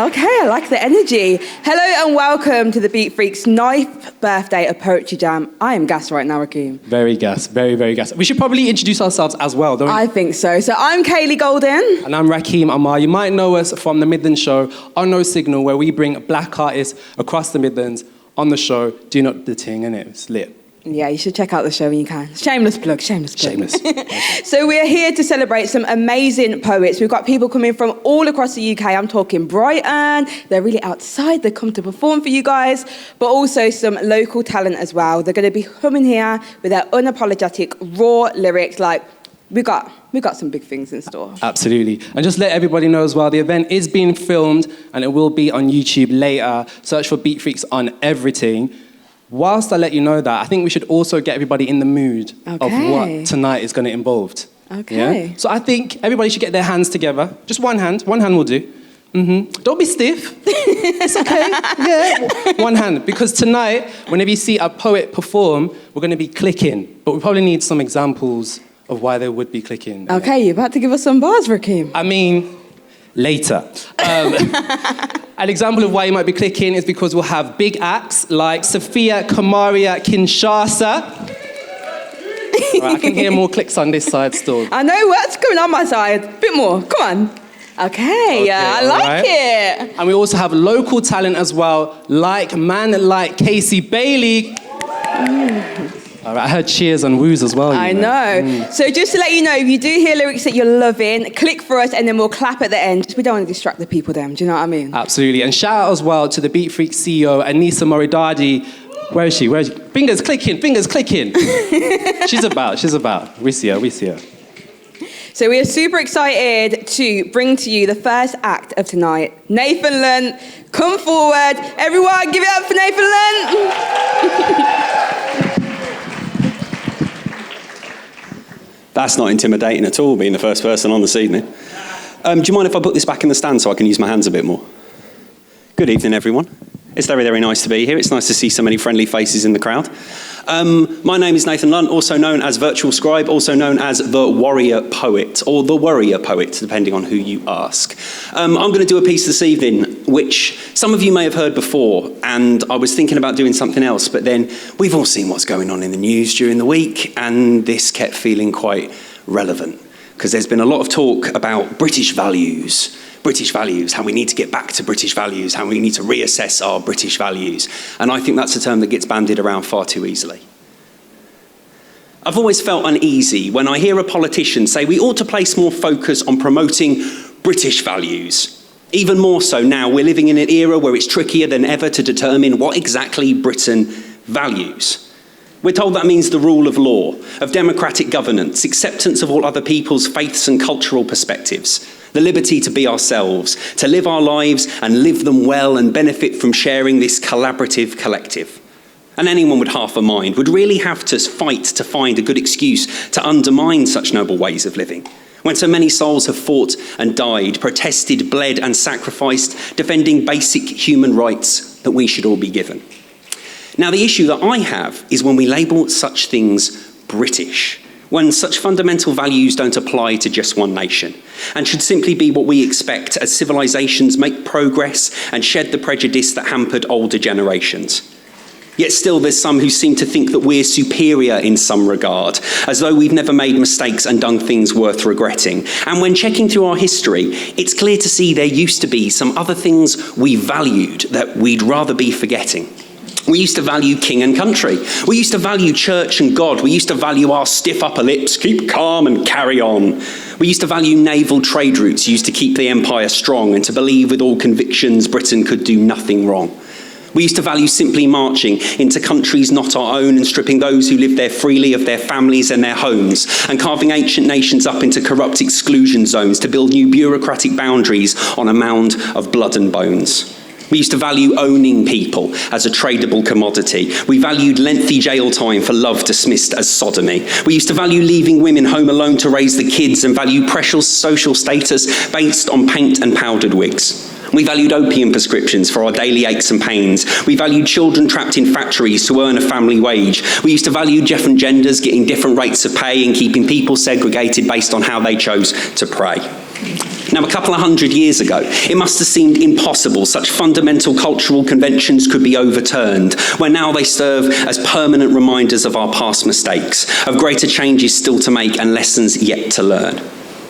Okay, I like the energy. Hello and welcome to the Beatfreeks' 9th birthday of Poetry Jam. I am gassed right now, Rakeem. Very gassed, very, very gassed. We should probably introduce ourselves as well, don't we? I think so. So I'm Kaylee Golden. And I'm Rakeem Amar. You might know us from the Midlands show, On No Signal, where we bring black artists across the Midlands on the show. Do not the ting, innit? It's lit. Yeah, you should check out the show when you can. Shameless plug, shameless plug. Shameless. So we're here to celebrate some amazing poets. We've got people coming from all across the UK. I'm talking Brighton. They're really outside. They come to perform for you guys, but also some local talent as well. They're going to be humming here with their unapologetic, raw lyrics. Like, we got some big things in store. Absolutely. And just let everybody know as well, the event is being filmed and it will be on YouTube later. Search for Beatfreeks on everything. Whilst I let you know that, I think we should also get everybody in the mood of what tonight is going to involve. Okay. Yeah? So I think everybody should get their hands together. Just one hand will do. Don't be stiff. It's okay. Yeah. One hand. Because tonight, whenever you see a poet perform, we're going to be clicking. But we probably need some examples of why they would be clicking. Okay, you're about to give us some bars, Rakeem. I mean, later. An example of why you might be clicking is because we'll have big acts like Sophia Kamaria Kinshasa. Right, I can hear more clicks on this side still. I know what's going on my side. A bit more. Come on. Okay, yeah, I like it. And we also have local talent as well, like Casey Bailey. All right, I heard cheers and woos as well. I know. So just to let you know, if you do hear lyrics that you're loving, click for us and then we'll clap at the end. We don't want to distract the people then, do you know what I mean? Absolutely. And shout out as well to the Beatfreeks CEO, Anissa Moridadi. Where is she? Fingers clicking. She's about. We see her. So we are super excited to bring to you the first act of tonight. Nathan Lunt, come forward. Everyone, give it up for Nathan Lunt. That's not intimidating at all, being the first person on this evening. Do you mind if I put this back in the stand so I can use my hands a bit more? Good evening, everyone. It's very, very nice to be here. It's nice to see so many friendly faces in the crowd. My name is Nathan Lunt, also known as Virtual Scribe, also known as the Warrior Poet, or the Warrior Poet, depending on who you ask. I'm going to do a piece this evening, which some of you may have heard before, and I was thinking about doing something else, but then we've all seen what's going on in the news during the week, and this kept feeling quite relevant, because there's been a lot of talk about British values, how we need to get back to British values, how we need to reassess our British values. And I think that's a term that gets bandied around far too easily. I've always felt uneasy when I hear a politician say we ought to place more focus on promoting British values. Even more so now, we're living in an era where it's trickier than ever to determine what exactly Britain values. We're told that means the rule of law, of democratic governance, acceptance of all other people's faiths and cultural perspectives, the liberty to be ourselves, to live our lives and live them well and benefit from sharing this collaborative collective. And anyone with half a mind would really have to fight to find a good excuse to undermine such noble ways of living, when so many souls have fought and died, protested, bled and sacrificed, defending basic human rights that we should all be given. Now, the issue that I have is when we label such things British, when such fundamental values don't apply to just one nation, and should simply be what we expect as civilizations make progress and shed the prejudice that hampered older generations. Yet still there's some who seem to think that we're superior in some regard, as though we've never made mistakes and done things worth regretting. And when checking through our history, it's clear to see there used to be some other things we valued that we'd rather be forgetting. We used to value king and country. We used to value church and God. We used to value our stiff upper lips, keep calm and carry on. We used to value naval trade routes used to keep the empire strong and to believe with all convictions Britain could do nothing wrong. We used to value simply marching into countries not our own and stripping those who lived there freely of their families and their homes and carving ancient nations up into corrupt exclusion zones to build new bureaucratic boundaries on a mound of blood and bones. We used to value owning people as a tradable commodity. We valued lengthy jail time for love dismissed as sodomy. We used to value leaving women home alone to raise the kids and value precious social status based on paint and powdered wigs. We valued opium prescriptions for our daily aches and pains. We valued children trapped in factories to earn a family wage. We used to value different genders getting different rates of pay and keeping people segregated based on how they chose to pray. Now, a couple of 100 years ago, it must have seemed impossible such fundamental cultural conventions could be overturned, where now they serve as permanent reminders of our past mistakes, of greater changes still to make and lessons yet to learn.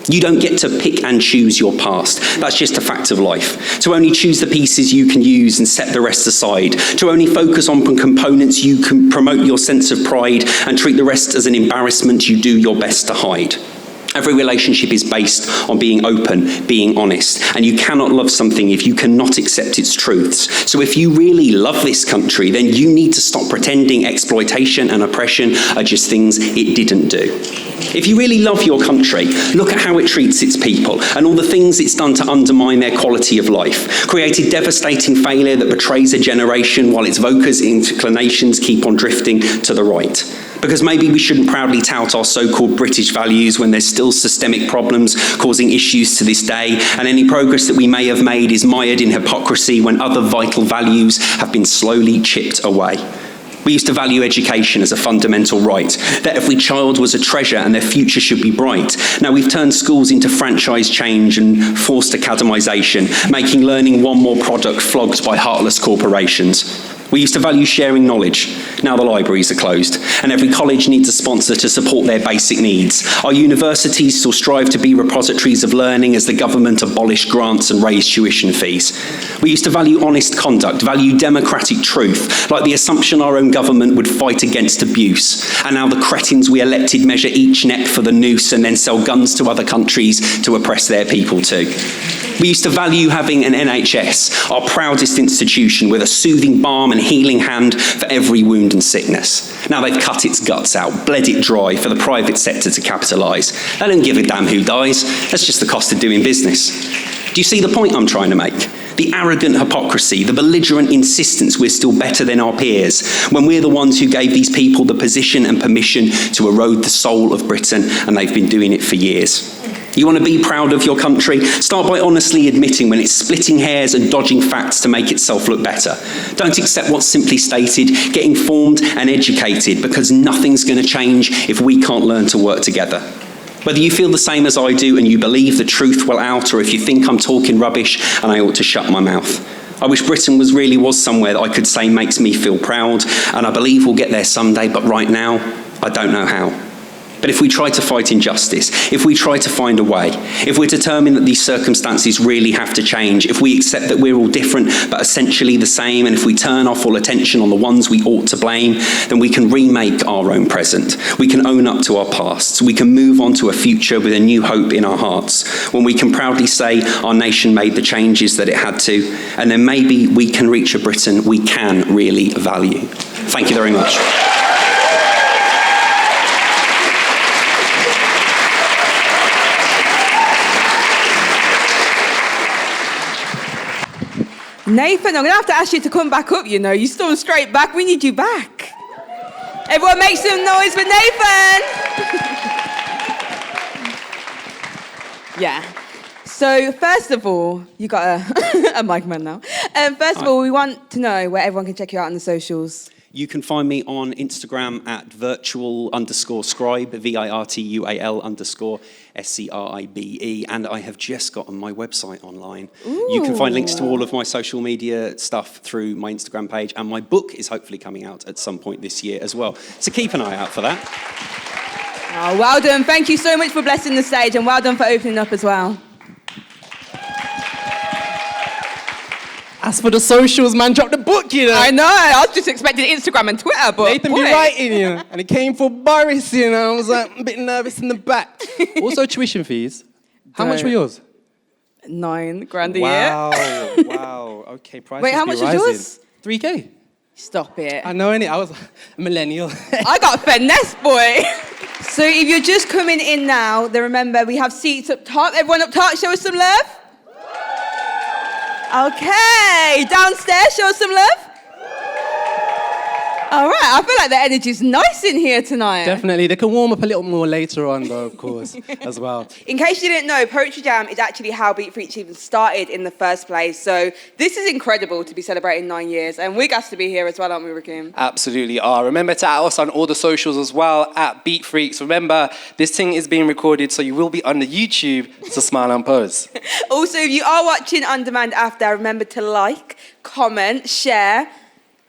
You don't get to pick and choose your past. That's just a fact of life. To only choose the pieces you can use and set the rest aside. To only focus on components you can promote your sense of pride and treat the rest as an embarrassment you do your best to hide. Every relationship is based on being open, being honest, and you cannot love something if you cannot accept its truths. So if you really love this country, then you need to stop pretending exploitation and oppression are just things it didn't do. If you really love your country, look at how it treats its people and all the things it's done to undermine their quality of life. Created devastating failure that betrays a generation while its vocals' inclinations keep on drifting to the right. Because maybe we shouldn't proudly tout our so-called British values when there's still systemic problems causing issues to this day, and any progress that we may have made is mired in hypocrisy when other vital values have been slowly chipped away. We used to value education as a fundamental right, that every child was a treasure and their future should be bright. Now we've turned schools into franchise change and forced academisation, making learning one more product flogged by heartless corporations. We used to value sharing knowledge. Now the libraries are closed, and every college needs a sponsor to support their basic needs. Our universities still strive to be repositories of learning as the government abolished grants and raised tuition fees. We used to value honest conduct, value democratic truth, like the assumption our own government would fight against abuse. And now the cretins we elected measure each neck for the noose and then sell guns to other countries to oppress their people too. We used to value having an NHS, our proudest institution, with a soothing balm and healing hand for every wound and sickness. Now they've cut its guts out, bled it dry for the private sector to capitalise. They don't give a damn who dies, that's just the cost of doing business. Do you see the point I'm trying to make? The arrogant hypocrisy, the belligerent insistence we're still better than our peers, when we're the ones who gave these people the position and permission to erode the soul of Britain, and they've been doing it for years. You want to be proud of your country? Start by honestly admitting when it's splitting hairs and dodging facts to make itself look better. Don't accept what's simply stated. Get informed and educated, because nothing's going to change if we can't learn to work together. Whether you feel the same as I do and you believe the truth will out, or if you think I'm talking rubbish and I ought to shut my mouth. I wish Britain really was somewhere that I could say makes me feel proud, and I believe we'll get there someday, but right now, I don't know how. But if we try to fight injustice, if we try to find a way, if we're determined that these circumstances really have to change, if we accept that we're all different but essentially the same, and if we turn off all attention on the ones we ought to blame, then we can remake our own present. We can own up to our pasts. We can move on to a future with a new hope in our hearts, when we can proudly say our nation made the changes that it had to, and then maybe we can reach a Britain we can really value. Thank you very much. Nathan, I'm going to have to ask you to come back up, you know. You stormed straight back. We need you back. Everyone make some noise for Nathan. Yeah. So, first of all, you got a mic man now. First of all, we want to know where everyone can check you out on the socials. You can find me on Instagram at virtual_scribe, virtual_scribe, and I have just gotten my website online. Ooh. You can find links to all of my social media stuff through my Instagram page, and my book is hopefully coming out at some point this year as well. So keep an eye out for that. Oh, well done. Thank you so much for blessing the stage, and well done for opening up as well. As for the socials, man, drop the book, you know. I know. I was just expecting Instagram and Twitter, but Nathan be writing, you know. And it came for Boris, you know. I was like a bit nervous in the back. Also, tuition fees. How much were yours? $9,000 a year. Wow. Okay, prices. Wait, how much was yours? $3,000. Stop it. I know, innit? I was a millennial. I got finesse, boy. So if you're just coming in now, then remember we have seats up top. Everyone up top, show us some love. Okay, downstairs, show us some love. All right, I feel like the energy's nice in here tonight. Definitely. They can warm up a little more later on, though, of course, as well. In case you didn't know, Poetry Jam is actually how Beatfreeks even started in the first place. So this is incredible to be celebrating 9 years. And we're glad to be here as well, aren't we, Rakim? Absolutely are. Remember to add us on all the socials as well, at Beatfreeks. Remember, this thing is being recorded, so you will be on the YouTube, so smile and pose. Also, if you are watching on demand after, remember to like, comment, share.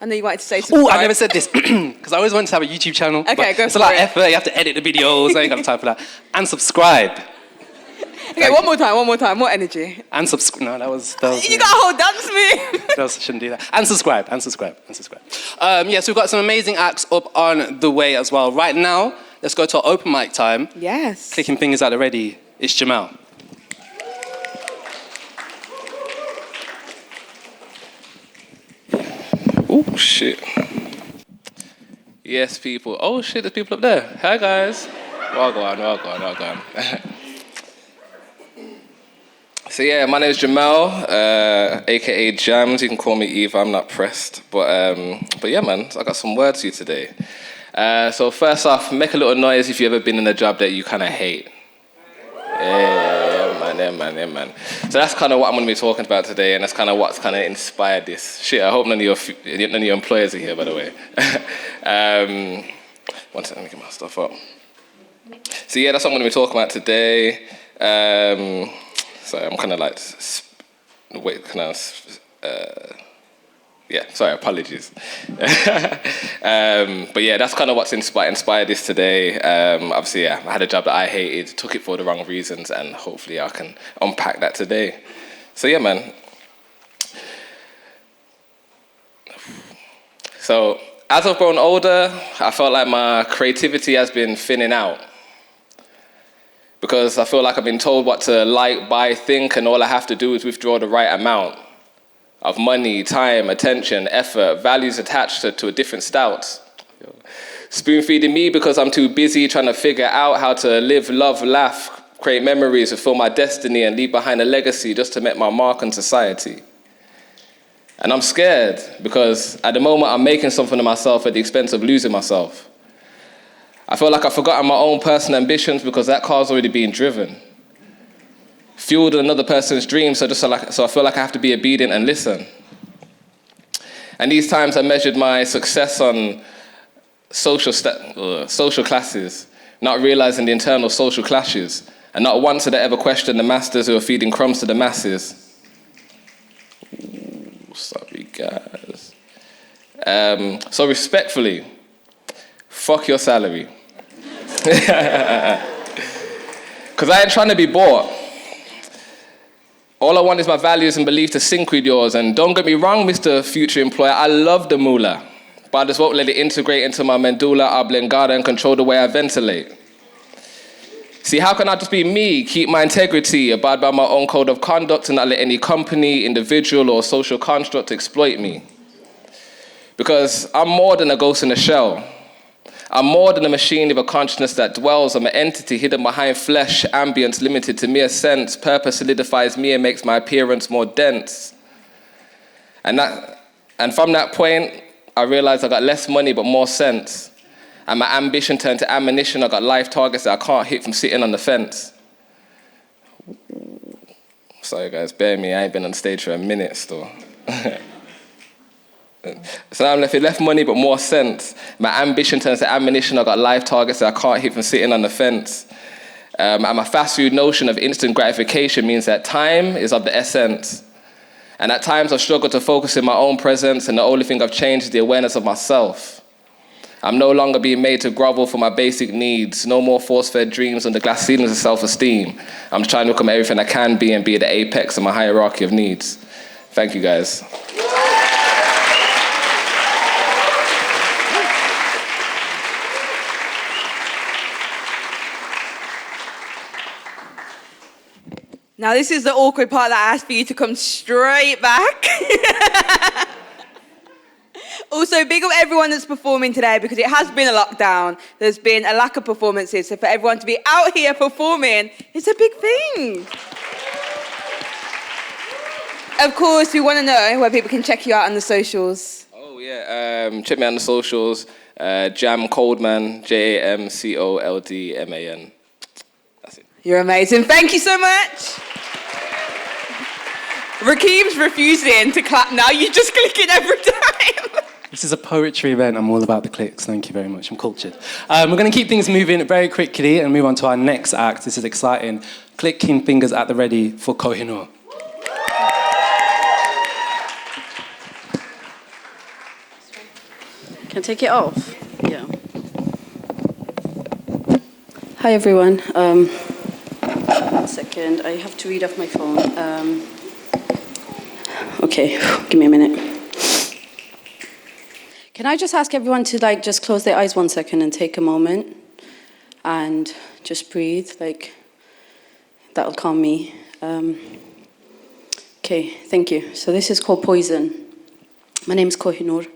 I know you wanted to say subscribe. Oh, I never said this, because I always wanted to have a YouTube channel. Okay, go it's for a lot of it. effort. You have to edit the videos. I ain't got time for that. And subscribe. Okay, one more time. What energy? And subscribe. No, that was You got a whole dance move. No, shouldn't do that. And subscribe. Yes, we've got some amazing acts up on the way as well. Right now, let's go to our open mic time. Yes. Clicking fingers at the ready. It's Jamal. Oh, shit. Yes, people. Oh, shit, there's people up there. Hi, guys. Well gone. So, yeah, my name is Jamal, a.k.a. Jams. You can call me Eva. I'm not pressed. But yeah, man, I got some words for you today. So, first off, make a little noise if you've ever been in a job that you kind of hate. Yeah, man. So that's kind of what I'm going to be talking about today, and that's kind of what's kind of inspired this. Shit, I hope none of your employers are here, by the way. One second, let me get my stuff up. So yeah, that's what I'm going to be talking about today. Sorry, I'm kind of like, apologies. But yeah, that's kind of what's inspired this today. Obviously, yeah, I had a job that I hated, took it for the wrong reasons, and hopefully I can unpack that today. So yeah, man. So as I've grown older, I felt like my creativity has been thinning out. Because I feel like I've been told what to like, buy, think, and all I have to do is withdraw the right amount of money, time, attention, effort, values attached to a different stouts. Spoon-feeding me because I'm too busy trying to figure out how to live, love, laugh, create memories, fulfill my destiny, and leave behind a legacy just to make my mark on society. And I'm scared because at the moment I'm making something of myself at the expense of losing myself. I feel like I've forgotten my own personal ambitions because that car's already being driven. Fueled another person's dreams, so I feel like I have to be obedient and listen. And these times I measured my success on social classes, not realizing the internal social clashes, and not once did I ever question the masters who are feeding crumbs to the masses. Ooh, sorry, guys. So respectfully, fuck your salary. Because I ain't trying to be bought. All I want is my values and belief to sync with yours. And don't get me wrong, Mr. Future Employer, I love the moolah. But I just won't let it integrate into my medulla oblongata and control the way I ventilate. See, how can I just be me, keep my integrity, abide by my own code of conduct, and not let any company, individual, or social construct exploit me? Because I'm more than a ghost in a shell. I'm more than a machine with a consciousness that dwells. I'm an entity hidden behind flesh, ambience limited to mere sense. Purpose solidifies me and makes my appearance more dense. And from that point, I realized I got less money but more sense. And my ambition turned to ammunition. I got life targets that I can't hit from sitting on the fence. Sorry guys, bear me, I ain't been on stage for a minute still. So now I'm left with less money but more sense. My ambition turns to ammunition. I got life targets that I can't hit from sitting on the fence. And my fast food notion of instant gratification means that time is of the essence. And at times I've struggled to focus in my own presence, and the only thing I've changed is the awareness of myself. I'm no longer being made to grovel for my basic needs. No more force-fed dreams under glass ceilings of self-esteem. I'm just trying to become everything I can be and be at the apex of my hierarchy of needs. Thank you guys. Now, this is the awkward part that I asked for you to come straight back. Also, big up everyone that's performing today because it has been a lockdown. There's been a lack of performances. So for everyone to be out here performing, it's a big thing. Of course, we want to know where people can check you out on the socials. Oh, Check me out on the socials. Jam Coldman, JamColdman. That's it. You're amazing. Thank you so much. Rakeem's refusing to clap now. You're just clicking every time. This is a poetry event. I'm all about the clicks. Thank you very much. I'm cultured. We're going to keep things moving very quickly and move on to our next act. This is exciting. Clicking fingers at the ready for Kohinoor. Can I take it off? Yeah. Hi, everyone. 1 second. I have to read off my phone. Okay, give me a minute. Can I just ask everyone to just close their eyes 1 second and take a moment and just breathe? That'll calm me. Okay, thank you. So this is called Poison. My name's Kohinoor.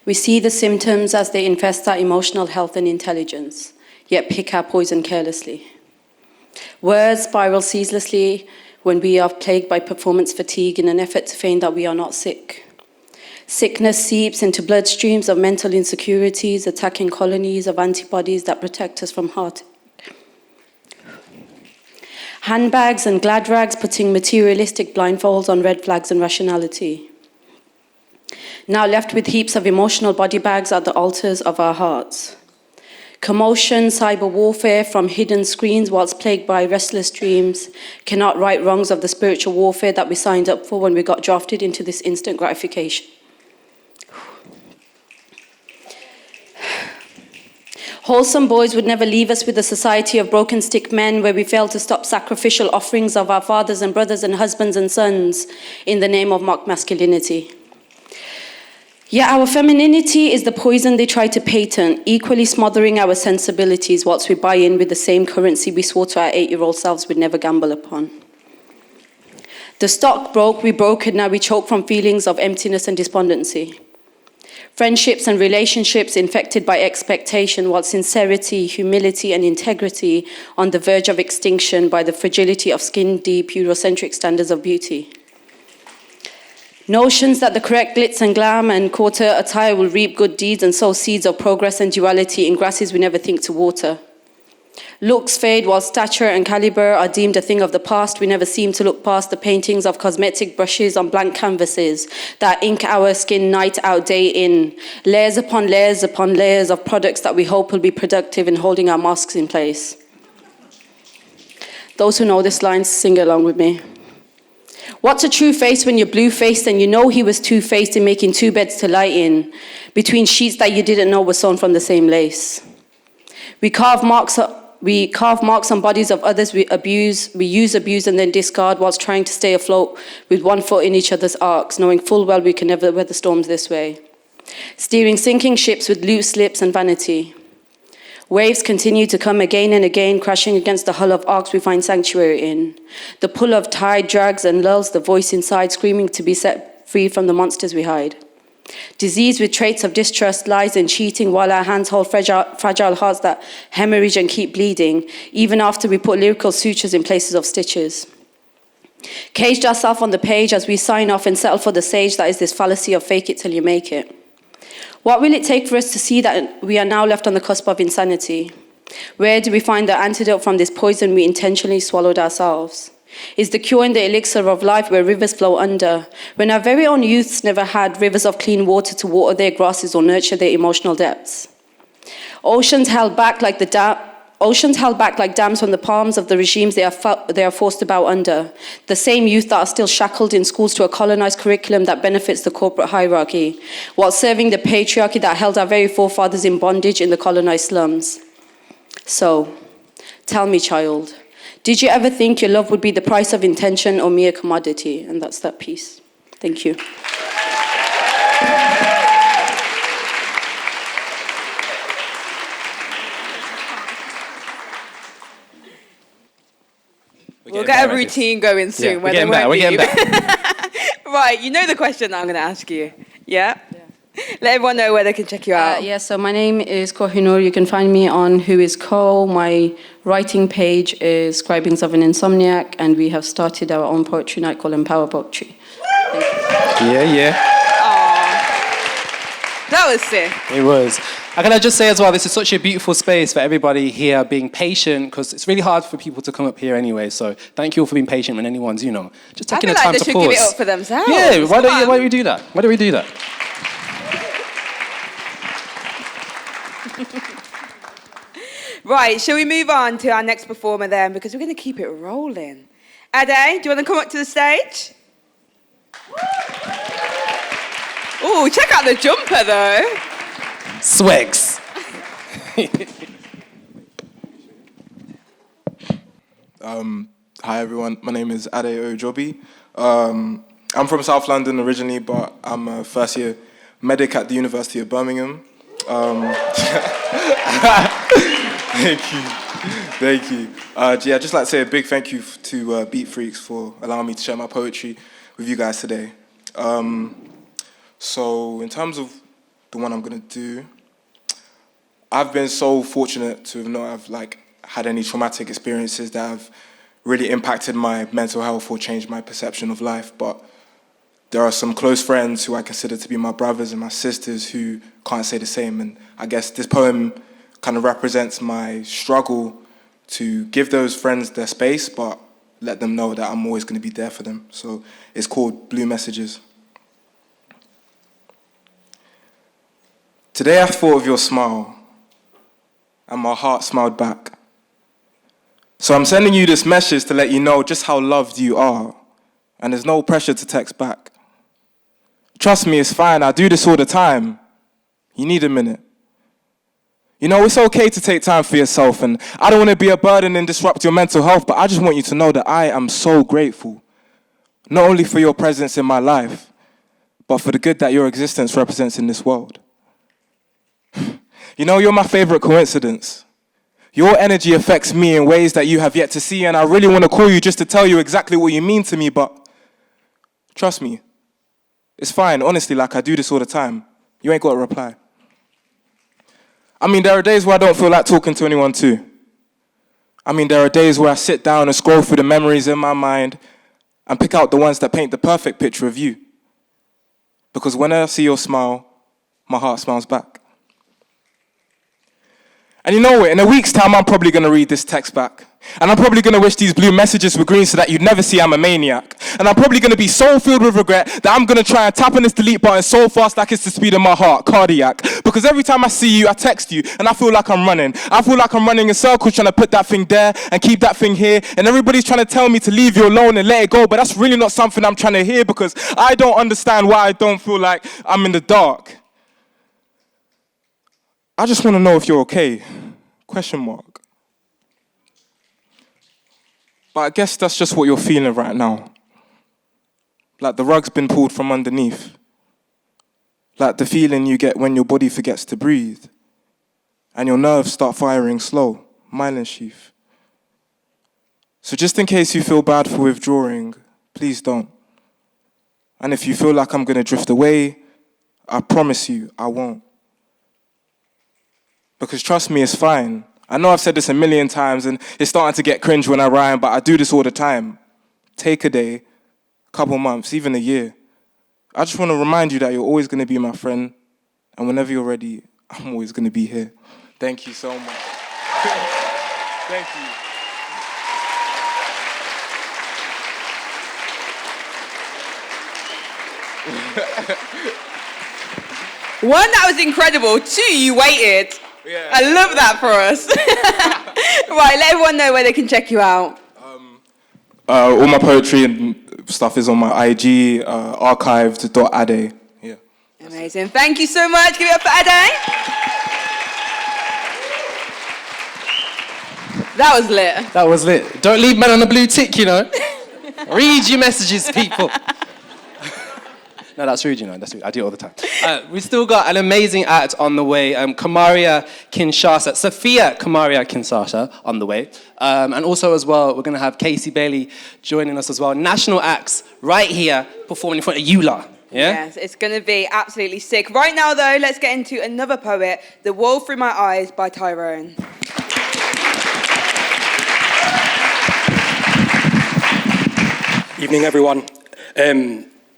We see the symptoms as they infest our emotional health and intelligence, yet pick our poison carelessly. Words spiral ceaselessly when we are plagued by performance fatigue in an effort to feign that we are not sick. Sickness seeps into bloodstreams of mental insecurities, attacking colonies of antibodies that protect us from heart. Handbags and glad rags putting materialistic blindfolds on red flags and rationality. Now left with heaps of emotional body bags at the altars of our hearts. Commotion, cyber warfare from hidden screens whilst plagued by restless dreams cannot right wrongs of the spiritual warfare that we signed up for when we got drafted into this instant gratification. Wholesome boys would never leave us with a society of broken stick men where we fail to stop sacrificial offerings of our fathers and brothers and husbands and sons in the name of mock masculinity. Yet our femininity is the poison they try to patent, equally smothering our sensibilities whilst we buy in with the same currency we swore to our 8-year-old selves we'd never gamble upon. The stock broke, we broke it, now we choke from feelings of emptiness and despondency. Friendships and relationships infected by expectation, while sincerity, humility, and integrity on the verge of extinction by the fragility of skin-deep, Eurocentric standards of beauty. Notions that the correct glitz and glam and quarter attire will reap good deeds and sow seeds of progress and duality in grasses we never think to water. Looks fade while stature and caliber are deemed a thing of the past. We never seem to look past the paintings of cosmetic brushes on blank canvases that ink our skin night out, day in. Layers upon layers upon layers of products that we hope will be productive in holding our masks in place. Those who know this line, sing along with me. What's a true face when you're blue-faced and you know he was two-faced in making two beds to lie in, between sheets that you didn't know were sewn from the same lace? We carve marks on bodies of others we use, abuse, and then discard whilst trying to stay afloat with one foot in each other's arcs, knowing full well we can never weather storms this way. Steering sinking ships with loose lips and vanity. Waves continue to come again and again, crashing against the hull of arcs we find sanctuary in. The pull of tide drags and lulls the voice inside, screaming to be set free from the monsters we hide. Disease with traits of distrust, lies and cheating, while our hands hold fragile hearts that hemorrhage and keep bleeding, even after we put lyrical sutures in places of stitches. Caged ourselves on the page as we sign off and settle for the sage that is this fallacy of fake it till you make it. What will it take for us to see that we are now left on the cusp of insanity? Where do we find the antidote from this poison we intentionally swallowed ourselves? Is the cure in the elixir of life where rivers flow under, when our very own youths never had rivers of clean water to water their grasses or nurture their emotional depths? Oceans held back like dams from the palms of the regimes they are forced to bow under. The same youth that are still shackled in schools to a colonized curriculum that benefits the corporate hierarchy, while serving the patriarchy that held our very forefathers in bondage in the colonized slums. So, tell me, child, did you ever think your love would be the price of intention or mere commodity? And that's that piece. Thank you. We'll get a routine going soon. Yeah, we're getting better. Right, you know the question that I'm going to ask you. Yeah? Let everyone know where they can check you out. So my name is Kohinoor. You can find me on Who Is Ko. My writing page is Scribings of an Insomniac, and we have started our own poetry night called Empower Poetry. Yeah. That was sick. It was. And can I just say as well, this is such a beautiful space for everybody here being patient, because it's really hard for people to come up here anyway. So thank you all for being patient when anyone's, just taking the time to pause. I feel like they should give it up for themselves. Yeah, why don't we do that? Why don't we do that? Right, shall we move on to our next performer then? Because we're going to keep it rolling. Ade, do you want to come up to the stage? Oh, check out the jumper though. Swags. Hi everyone, my name is Ade Ojobi. I'm from South London originally, but I'm a first year medic at the University of Birmingham. Thank you. I'd just like to say a big thank you to Beatfreeks for allowing me to share my poetry with you guys today. So in terms of the one I'm gonna do, I've been so fortunate to not have had any traumatic experiences that have really impacted my mental health or changed my perception of life, but there are some close friends who I consider to be my brothers and my sisters who can't say the same, and I guess this poem kind of represents my struggle to give those friends their space, but let them know that I'm always going to be there for them. So it's called Blue Messages. Today I thought of your smile, and my heart smiled back. So I'm sending you this message to let you know just how loved you are, and there's no pressure to text back. Trust me, it's fine, I do this all the time. You need a minute. It's okay to take time for yourself, and I don't want to be a burden and disrupt your mental health, but I just want you to know that I am so grateful, not only for your presence in my life, but for the good that your existence represents in this world. You're my favorite coincidence. Your energy affects me in ways that you have yet to see, and I really want to call you just to tell you exactly what you mean to me, but trust me, it's fine, honestly, I do this all the time. You ain't got to reply. There are days where I don't feel like talking to anyone too. There are days where I sit down and scroll through the memories in my mind and pick out the ones that paint the perfect picture of you. Because when I see your smile, my heart smiles back. And you know what, in a week's time, I'm probably going to read this text back. And I'm probably going to wish these blue messages were green so that you'd never see I'm a maniac. And I'm probably going to be so filled with regret that I'm going to try and tap on this delete button so fast like it's the speed of my heart, cardiac. Because every time I see you, I text you, and I feel like I'm running. I feel like I'm running in circles trying to put that thing there and keep that thing here. And everybody's trying to tell me to leave you alone and let it go, but that's really not something I'm trying to hear, because I don't understand why I don't feel like I'm in the dark. I just want to know if you're okay. Question mark. But I guess that's just what you're feeling right now. Like the rug's been pulled from underneath. Like the feeling you get when your body forgets to breathe and your nerves start firing slow, myelin sheath. So just in case you feel bad for withdrawing, please don't. And if you feel like I'm going to drift away, I promise you I won't. Because trust me, it's fine. I know I've said this a million times and it's starting to get cringe when I rhyme, but I do this all the time. Take a day, a couple months, even a year. I just want to remind you that you're always going to be my friend, and whenever you're ready, I'm always going to be here. Thank you so much. Thank you. One, that was incredible. Two, you waited. Yeah. I love that for us. Right, let everyone know where they can check you out. All my poetry and stuff is on my IG, archived.ade. Yeah. Amazing. Thank you so much. Give it up for Ade. That was lit. That was lit. Don't leave man on a blue tick, Read your messages, people. No, that's rude, That's rude. I do it all the time. We've still got an amazing act on the way. Sophia Kamaria Kinshasa on the way. And also as well, we're going to have Casey Bailey joining us as well. National acts right here performing in front of you lot. Yeah? Yes, it's going to be absolutely sick. Right now, though, let's get into another poet, The Wall Through My Eyes by Tyrone. Evening, everyone.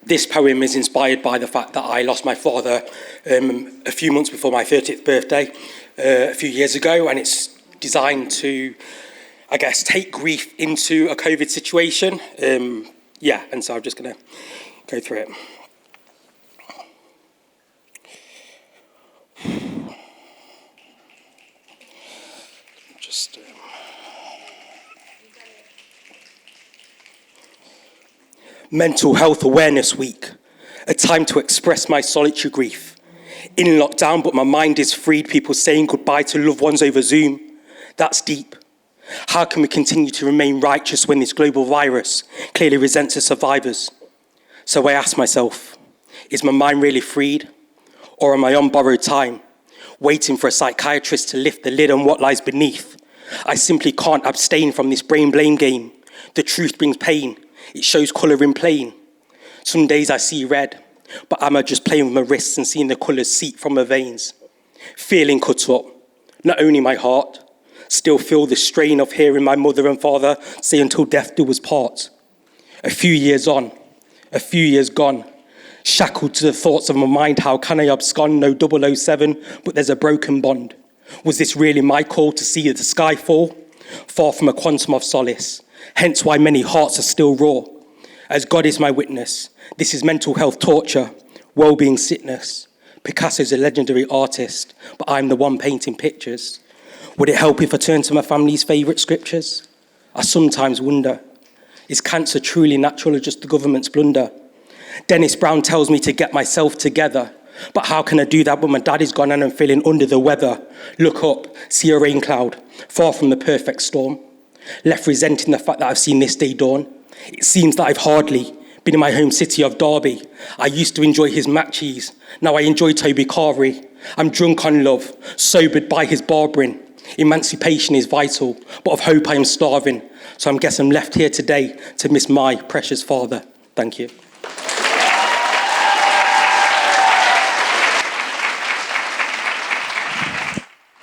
This poem is inspired by the fact that I lost my father a few months before my 30th birthday a few years ago, and it's designed to, I guess, take grief into a COVID situation. And so I'm just going to go through it. Mental Health Awareness Week, a time to express my solitary grief. In lockdown, but my mind is freed, people saying goodbye to loved ones over Zoom. That's deep. How can we continue to remain righteous when this global virus clearly resents the survivors? So I ask myself, is my mind really freed? Or am I on borrowed time, waiting for a psychiatrist to lift the lid on what lies beneath? I simply can't abstain from this brain blame game. The truth brings pain. It shows colour in plain. Some days I see red, but am I just playing with my wrists and seeing the colours seep from my veins? Feeling cut up, not only my heart, still feel the strain of hearing my mother and father say until death do us part. A few years on, a few years gone, shackled to the thoughts of my mind, how can I abscond? No 007, but there's a broken bond. Was this really my call to see the sky fall? Far from a quantum of solace. Hence why many hearts are still raw. As God is my witness, this is mental health torture, well-being sickness. Picasso's a legendary artist, but I'm the one painting pictures. Would it help if I turned to my family's favourite scriptures? I sometimes wonder, is cancer truly natural or just the government's blunder? Dennis Brown tells me to get myself together, but how can I do that when my dad is gone and I'm feeling under the weather? Look up, see a rain cloud, far from the perfect storm. Left resenting the fact that I've seen this day dawn. It seems that I've hardly been in my home city of Derby. I used to enjoy his matches. Now I enjoy Toby Carvery. I'm drunk on love, sobered by his barbering. Emancipation is vital, but of hope I am starving. So I guess I'm left here today to miss my precious father. Thank you.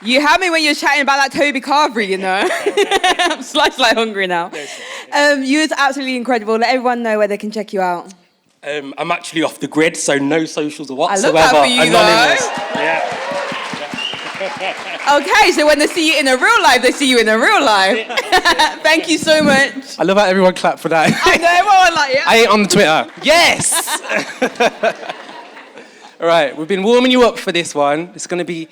You had me when you were chatting about that Toby Carvery, you know. I'm slightly hungry now. You was absolutely incredible. Let everyone know where they can check you out. I'm actually off the grid, so no socials whatsoever. I love that for you, Anonymous. Yeah. Okay, so when they see you in a real life, they see you in a real life. Thank you so much. I love how everyone clapped for that. I know, everyone like, yeah. I ain't on the Twitter. Yes! All right, we've been warming you up for this one. It's going to be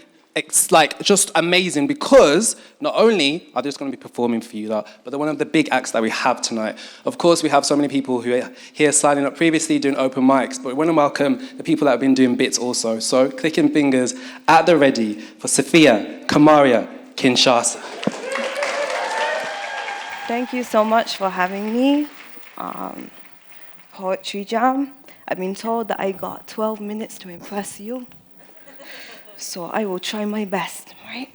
just amazing because not only are they just going to be performing for you, but they're one of the big acts that we have tonight. Of course, we have so many people who are here signing up previously doing open mics, but we want to welcome the people that have been doing bits also. So clicking fingers at the ready for Sophia Kamaria Kinshasa. Thank you so much for having me. Poetry Jam. I've been told that I got 12 minutes to impress you. So I will try my best, right?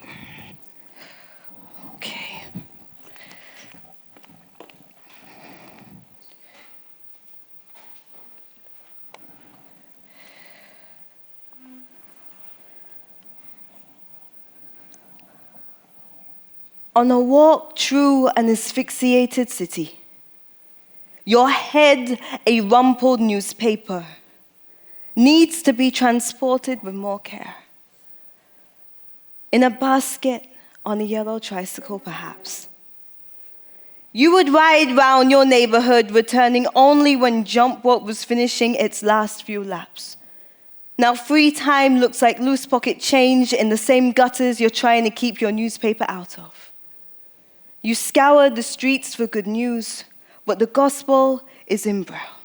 Okay. On a walk through an asphyxiated city, your head a rumpled newspaper needs to be transported with more care. In a basket on a yellow tricycle, perhaps. You would ride round your neighborhood, returning only when jump rope was finishing its last few laps. Now free time looks like loose pocket change in the same gutters you're trying to keep your newspaper out of. You scour the streets for good news, but the gospel is in Braille.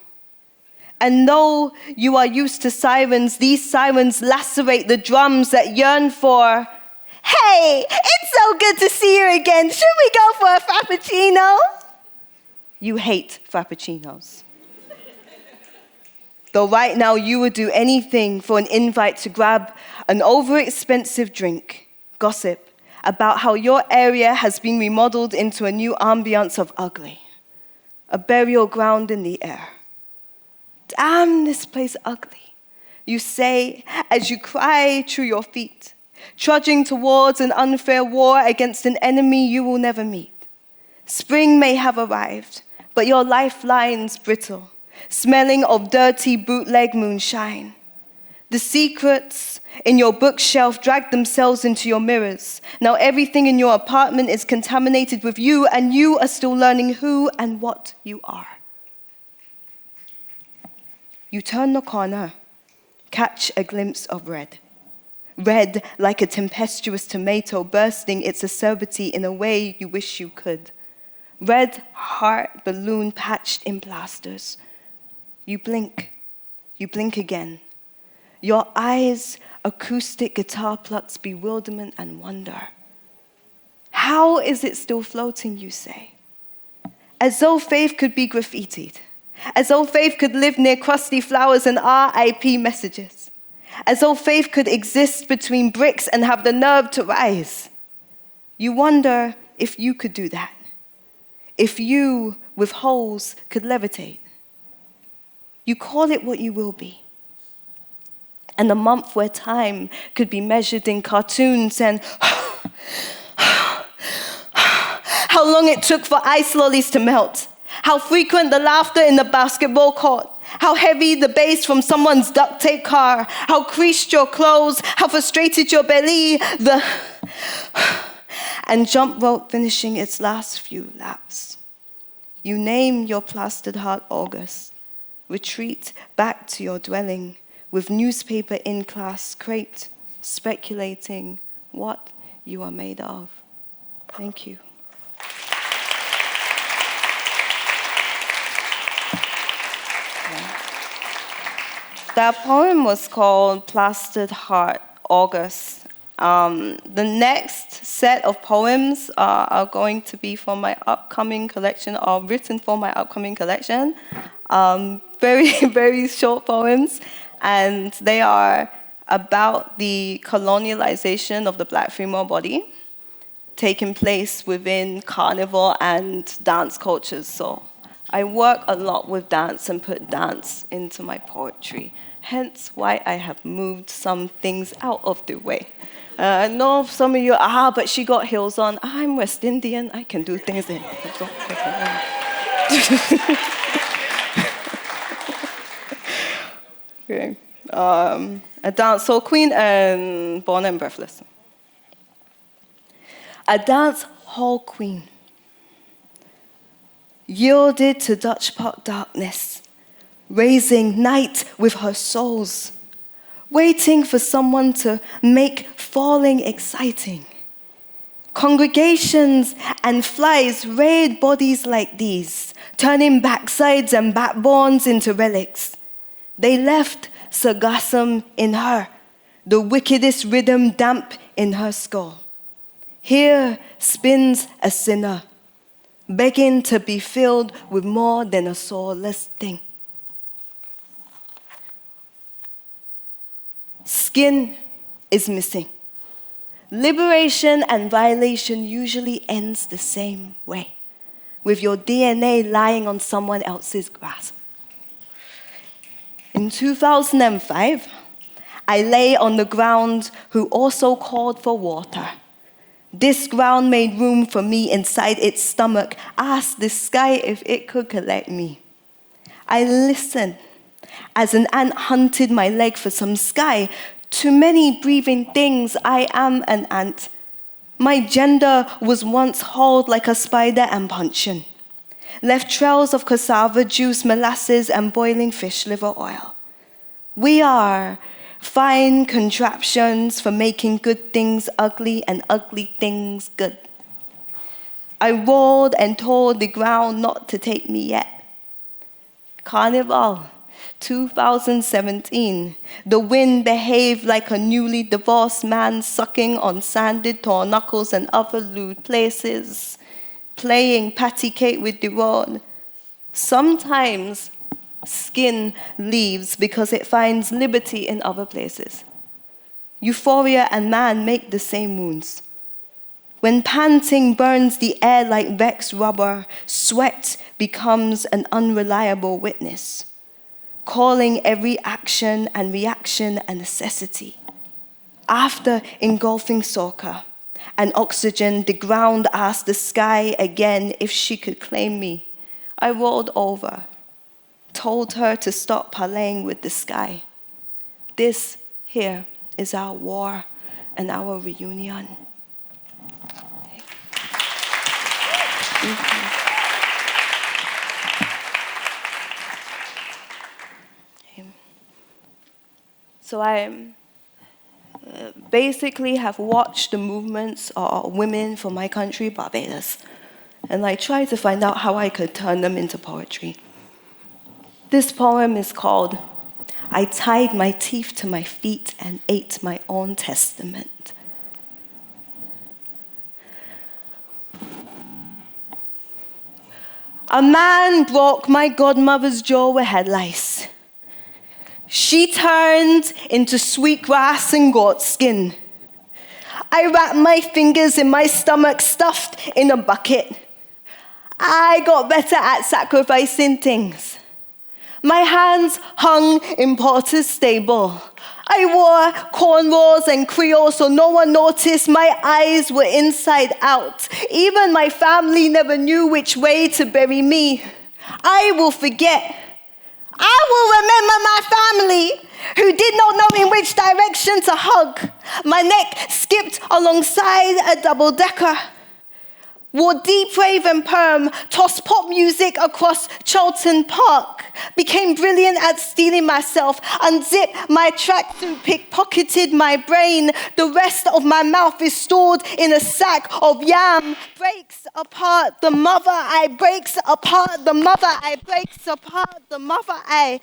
And though you are used to sirens, these sirens lacerate the drums that yearn for, "Hey, it's so good to see you again. Should we go for a frappuccino?" You hate frappuccinos. Though right now you would do anything for an invite to grab an overexpensive drink, gossip about how your area has been remodeled into a new ambience of ugly, a burial ground in the air. "Damn, this place ugly," you say as you cry through your feet, trudging towards an unfair war against an enemy you will never meet. Spring may have arrived, but your lifeline's brittle. smelling of dirty bootleg moonshine. The secrets in your bookshelf drag themselves into your mirrors. Now everything in your apartment is contaminated with you, and you are still learning who and what you are. You turn the corner, catch a glimpse of red. Red like a tempestuous tomato bursting its acerbity in a way you wish you could. Red heart balloon patched in plasters. You blink again. Your eyes, acoustic guitar plucks bewilderment and wonder. How is it still floating, you say? As though faith could be graffitied. As though faith could live near crusty flowers and RIP messages. As though faith could exist between bricks and have the nerve to rise. You wonder if you could do that. If you, with holes, could levitate. You call it what you will be. And a month where time could be measured in cartoons and how long it took for ice lollies to melt, how frequent the laughter in the basketball court, how heavy the bass from someone's duct tape car, how creased your clothes, how frustrated your belly, and jump rope finishing its last few laps. You name your plastered heart August, retreat back to your dwelling, with newspaper in class crate, speculating what you are made of. Thank you. That poem was called Plastered Heart, August. The next set of poems are going to be for my upcoming collection, or written for my upcoming collection. Very, very short poems. And they are about the colonialization of the Black female body taking place within carnival and dance cultures. So I work a lot with dance and put dance into my poetry, hence why I have moved some things out of the way. I know some of you, but she got heels on. I'm West Indian, I can do things in. Okay. A dancehall queen and born and breathless. A dance hall queen, yielded to Dutch pot darkness, raising night with her souls, waiting for someone to make falling exciting. Congregations and flies raid bodies like these, turning backsides and backbones into relics. They left sargassum in her, the wickedest rhythm damp in her skull. Here spins a sinner, begging to be filled with more than a soulless thing. Skin is missing. Liberation and violation usually ends the same way, with your DNA lying on someone else's grass. In 2005, I lay on the ground who also called for water. This ground made room for me inside its stomach, asked the sky if it could collect me. I listened as an ant hunted my leg for some sky. Too many breathing things, I am an ant. My gender was once hauled like a spider and puncheon. Left trails of cassava juice, molasses, and boiling fish liver oil. We are fine contraptions for making good things ugly and ugly things good. I rolled and told the ground not to take me yet. Carnival, 2017. The wind behaved like a newly divorced man sucking on sanded toe knuckles and other lewd places, playing patty cake with the road. Sometimes skin leaves because it finds liberty in other places. Euphoria and man make the same wounds. When panting burns the air like Vex rubber, sweat becomes an unreliable witness, calling every action and reaction a necessity. After engulfing soccer and oxygen, the ground asked the sky again if she could claim me. I rolled over, told her to stop parlaying with the sky. This here is our war and our reunion. So I basically have watched the movements of women for my country, Barbados, and I tried to find out how I could turn them into poetry. This poem is called I Tied My Teeth to My Feet and Ate My Own Testament. A man broke my godmother's jaw with head lice. She turned into sweetgrass and goat skin. I wrapped my fingers in my stomach stuffed in a bucket. I got better at sacrificing things. My hands hung in Potter's stable. I wore cornrows and creoles so no one noticed. My eyes were inside out. Even my family never knew which way to bury me. I will forget. I will remember my family who did not know in which direction to hug. My neck skipped alongside a double-decker. Wore deep rave and perm, tossed pop music across Charlton Park, became brilliant at stealing myself, unzipped my tracksuit, pickpocketed my brain. The rest of my mouth is stored in a sack of yam. Breaks apart the mother, I breaks apart the mother, I breaks apart the mother, I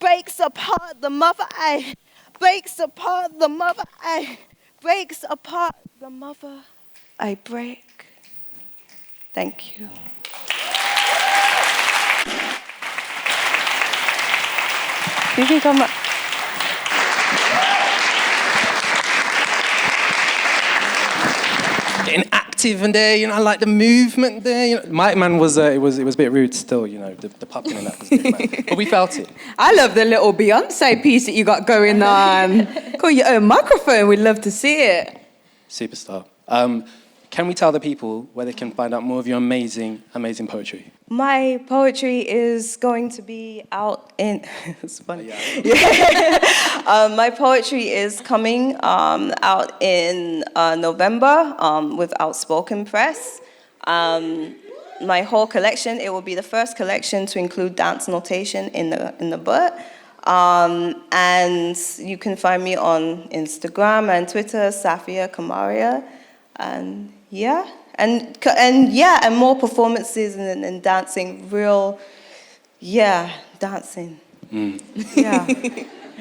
breaks apart the mother, I breaks apart the mother, I breaks apart the mother, I break. Thank you. You can come up. Getting active in there, you know, I like the movement there. You know, my man was it was a bit rude still, you know, the pupping and that was a bit mad. But we felt it. I love the little Beyonce piece that you got going on. Call your own microphone. We'd love to see it. Superstar. Can we tell the people where they can find out more of your amazing, amazing poetry? My poetry is going to be out in... It's funny. My poetry is coming out in November with Outspoken Press. My whole collection, it will be the first collection to include dance notation in the book. And you can find me on Instagram and Twitter, Safia Kamaria. And yeah, and more performances and dancing, dancing. Yeah.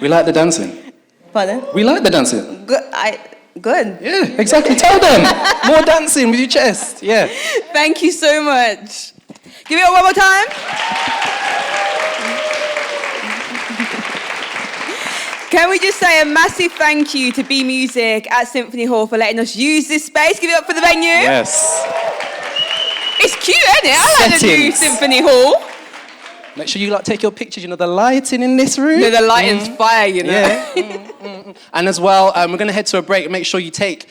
We like the dancing. Pardon? We like the dancing. Good. Yeah, exactly. Tell them. More dancing with your chest. Yeah. Thank you so much. Give it up one more time. Can we just say a massive thank you to B Music at Symphony Hall for letting us use this space? Give it up for the venue. Yes. It's cute, isn't it? I like the new Symphony Hall. Make sure you take your pictures. You know, the lighting in this room. No, the lighting's fire, you know. Yeah. And as well, we're going to head to a break. Make sure you take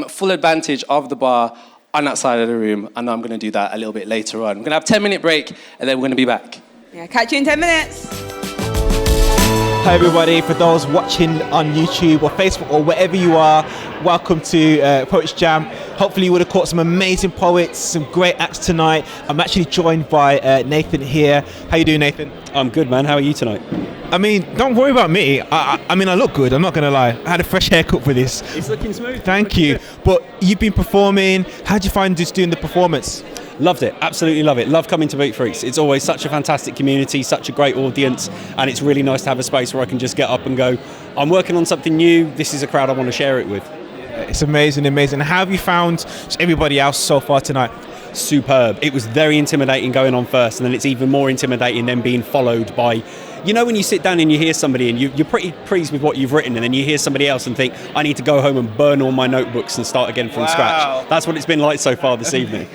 full advantage of the bar on that side of the room. I know I'm going to do that a little bit later on. We're going to have a 10-minute break, and then we're going to be back. Yeah, catch you in 10 minutes. Hi everybody, for those watching on YouTube or Facebook or wherever you are, welcome to Poets Jam. Hopefully you would have caught some amazing poets, some great acts tonight. I'm actually joined by Nathan here. How you doing, Nathan? I'm good, man. How are you tonight? I mean, don't worry about me. I mean, I look good, I'm not going to lie. I had a fresh haircut for this. It's looking smooth. Thank you. But you've been performing. How'd you find just doing the performance? Loved it, absolutely love it. Love coming to Beatfreeks. It's always such a fantastic community, such a great audience, and it's really nice to have a space where I can just get up and go, I'm working on something new, this is a crowd I want to share it with. It's amazing. How have you found everybody else so far tonight? Superb. It was very intimidating going on first, and then it's even more intimidating then being followed by, you know, when you sit down and you hear somebody and you're pretty pleased with what you've written, and then you hear somebody else and think, I need to go home and burn all my notebooks and start again from scratch. That's what it's been like so far this evening.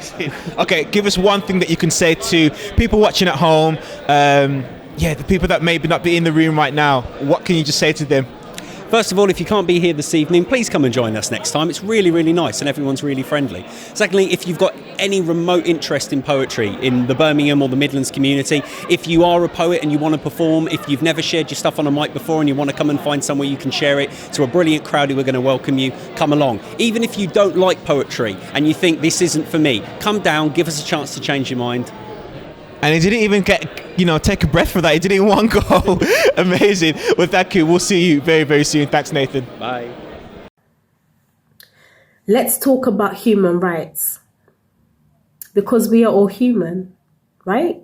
Okay, give us one thing that you can say to people watching at home, the people that maybe not be in the room right now. What can you just say to them? First of all, if you can't be here this evening, please come and join us next time. It's really, really nice and everyone's really friendly. Secondly, if you've got any remote interest in poetry in the Birmingham or the Midlands community, if you are a poet and you want to perform, if you've never shared your stuff on a mic before and you want to come and find somewhere you can share it to a brilliant crowd who are going to welcome you, come along. Even if you don't like poetry and you think this isn't for me, come down, give us a chance to change your mind. And he didn't even take a breath for that. He did it in one go. Amazing. Well, thank you. We'll see you very, very soon. Thanks, Nathan. Bye. Let's talk about human rights. Because we are all human, right?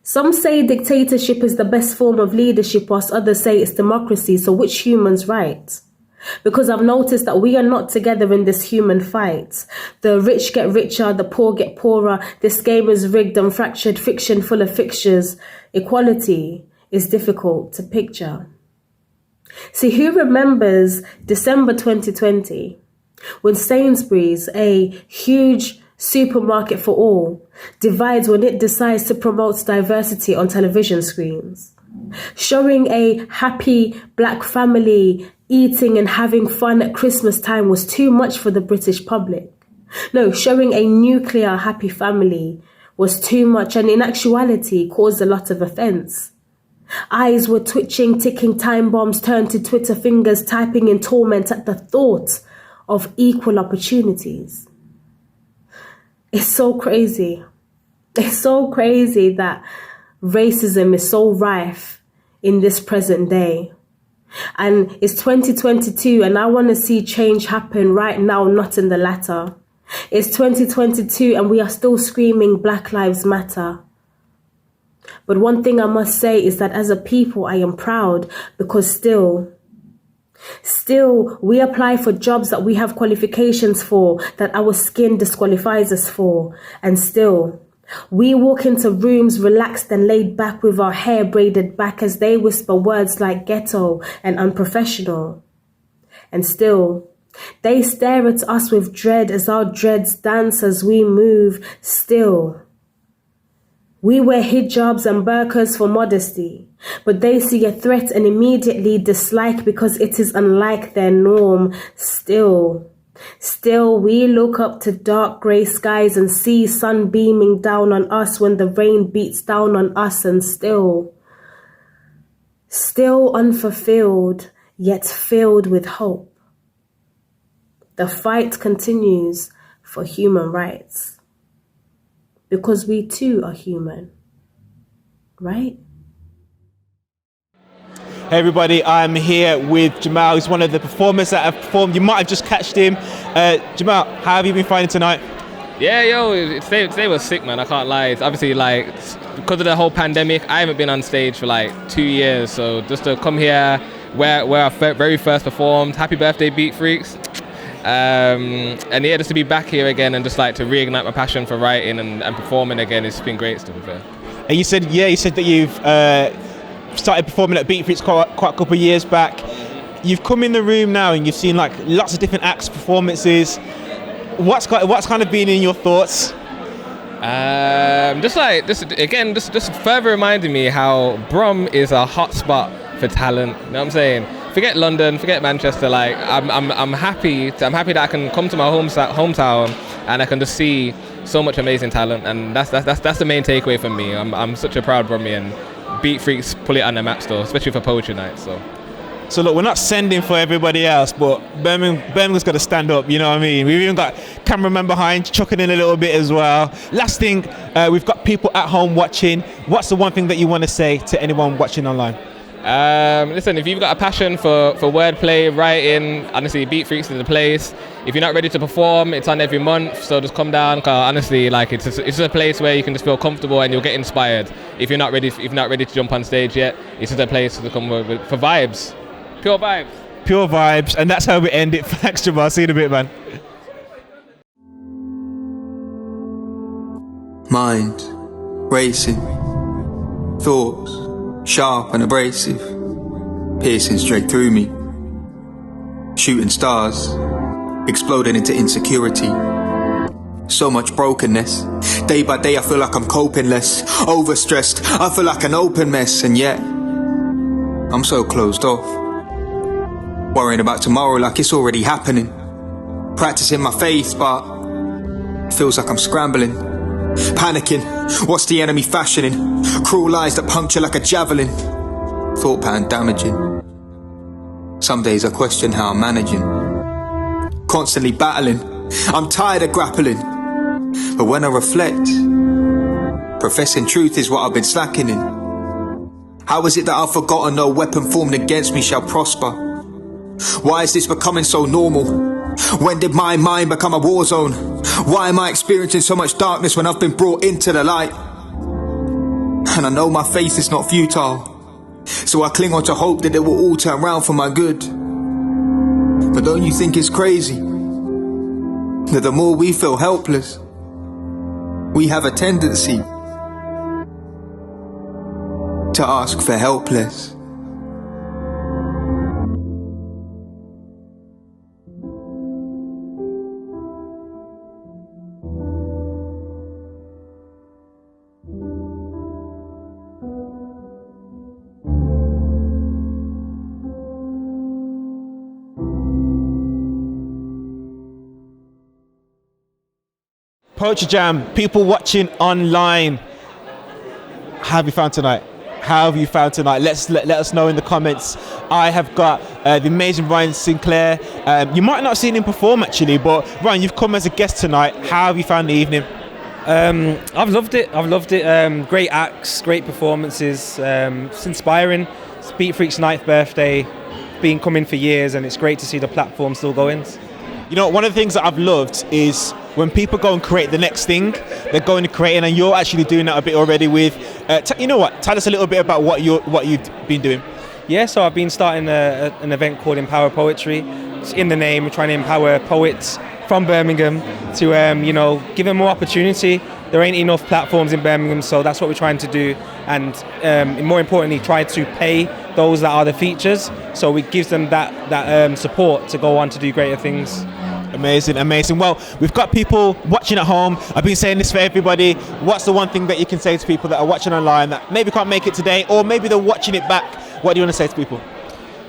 Some say dictatorship is the best form of leadership, whilst others say it's democracy. So which human's right? Because I've noticed that we are not together in this human fight. The rich get richer, the poor get poorer. This game is rigged and fractured, fiction full of fixtures. Equality is difficult to picture. See, who remembers December 2020 when Sainsbury's, a huge supermarket for all, divides when it decides to promote diversity on television screens? Showing a happy black family eating and having fun at Christmas time was too much for the British public. No, showing a nuclear happy family was too much, and in actuality caused a lot of offence. Eyes were twitching, ticking time bombs turned to Twitter fingers, typing in torment at the thought of equal opportunities. It's so crazy. It's so crazy that racism is so rife in this present day. And it's 2022 and I want to see change happen right now, not in the latter. It's 2022 and we are still screaming Black Lives Matter. But one thing I must say is that as a people, I am proud because still we apply for jobs that we have qualifications for, that our skin disqualifies us for. And still, we walk into rooms relaxed and laid back with our hair braided back as they whisper words like ghetto and unprofessional. And still, they stare at us with dread as our dreads dance as we move. Still, we wear hijabs and burqas for modesty, but they see a threat and immediately dislike because it is unlike their norm. Still, we look up to dark grey skies and see sun beaming down on us when the rain beats down on us, and still unfulfilled, yet filled with hope. The fight continues for human rights. Because we too are human, right? Hey everybody, I'm here with Jamal. He's one of the performers that have performed. You might have just catched him. Jamal, how have you been finding tonight? Yeah, today was sick, man. I can't lie. It's obviously because of the whole pandemic, I haven't been on stage for 2 years. So just to come here, where I very first performed, happy birthday, Beatfreeks. And yeah, just to be back here again and just to reignite my passion for writing and performing again, it's been great, to be fair. And you said that you've started performing at Beatfreeks quite a couple of years back. You've come in the room now and you've seen lots of different acts, performances. What's kind of been in your thoughts? Just further reminding me how Brum is a hot spot for talent. You know what I'm saying? Forget London, forget Manchester. I'm happy that I can come to my hometown and I can just see so much amazing talent, and that's the main takeaway for me. I'm such a proud Brumian. Beatfreeks pull it on the map still, especially for poetry night. So look, we're not sending for everybody else, but Birmingham's got to stand up. You know what I mean? We've even got cameraman behind chucking in a little bit as well. Last thing, we've got people at home watching. What's the one thing that you want to say to anyone watching online? Listen, if you've got a passion for wordplay, writing, honestly, Beatfreeks is the place. If you're not ready to perform, it's on every month, so just come down. Cause honestly, it's just a place where you can just feel comfortable and you'll get inspired. If you're not ready to jump on stage yet, it's just a place to come for vibes, pure vibes. Pure vibes, and that's how we end it. Thanks, Jamal. See you in a bit, man. Mind racing, thoughts sharp and abrasive, piercing straight through me, shooting stars, exploding into insecurity. So much brokenness. Day by day I feel like I'm coping less, overstressed, I feel like an open mess, and yet I'm so closed off. Worrying about tomorrow like it's already happening. Practicing my faith, but it feels like I'm scrambling. Panicking, what's the enemy fashioning? Cruel lies that puncture like a javelin. Thought pattern damaging. Some days I question how I'm managing. Constantly battling, I'm tired of grappling. But when I reflect, professing truth is what I've been slacking in. How is it that I've forgotten no weapon formed against me shall prosper? Why is this becoming so normal? When did my mind become a war zone? Why am I experiencing so much darkness when I've been brought into the light? And I know my faith is not futile, so I cling on to hope that it will all turn round for my good. But don't you think it's crazy that the more we feel helpless, we have a tendency to ask for help less? Poetry Jam, people watching online, how have you found tonight? How have you found tonight? Let us know in the comments. I have got the amazing Ryan Sinclair. You might not have seen him perform actually, but Ryan, you've come as a guest tonight. How have you found the evening? I've loved it. Great acts, great performances. It's inspiring. It's Beatfreeks' 9th birthday, been coming for years, and it's great to see the platform still going. You know, one of the things that I've loved is when people go and create the next thing, they're going to create it, and you're actually doing that a bit already with, you know what, tell us a little bit about what you've been doing. Yeah, so I've been starting an event called Empower Poetry. It's in the name, we're trying to empower poets from Birmingham to, give them more opportunity. There ain't enough platforms in Birmingham, so that's what we're trying to do. And more importantly, try to pay those that are the features, so it gives them that support to go on to do greater things. Amazing. Well, we've got people watching at home. I've been saying this for everybody. What's the one thing that you can say to people that are watching online that maybe can't make it today, or maybe they're watching it back? What do you want to say to people?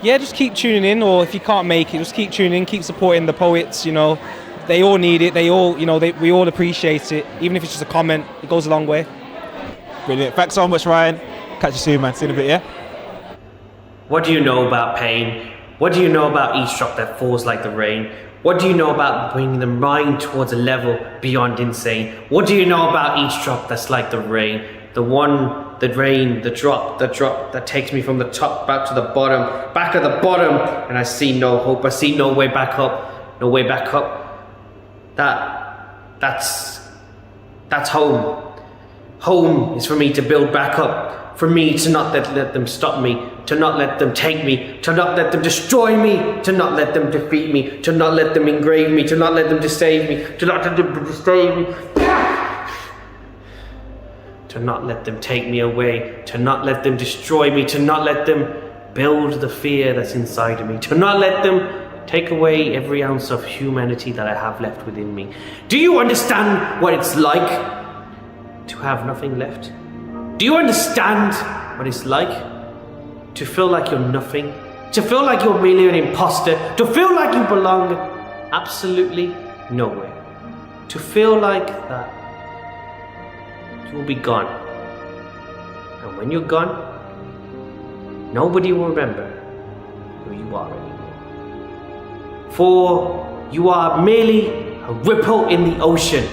Yeah, just keep tuning in, or if you can't make it, just keep tuning in, keep supporting the poets. They all need it. They all, we all appreciate it. Even if it's just a comment, it goes a long way. Brilliant. Thanks so much, Ryan. Catch you soon, man. See you in a bit, yeah? What do you know about pain? What do you know about each drop that falls like the rain? What do you know about bringing the mind towards a level beyond insane? What do you know about each drop that's like the rain? The drop that takes me from the top back to the bottom, and I see no hope, I see no way back up. That's home. Home is for me to build back up, for me to not let them stop me, to not let them take me, to not let them destroy me, to not let them defeat me, to not let them engrave me, to not let them deceive me, to not let them disdain me, to not let them take me away, to not let them destroy me, to not let them build the fear that's inside of me, to not let them take away every ounce of humanity that I have left within me. Do you understand what it's like to have nothing left? Do you understand what it's like to feel like you're nothing? To feel like you're merely an imposter? To feel like you belong absolutely nowhere? To feel like that you will be gone. And when you're gone, nobody will remember who you are anymore. For you are merely a ripple in the ocean.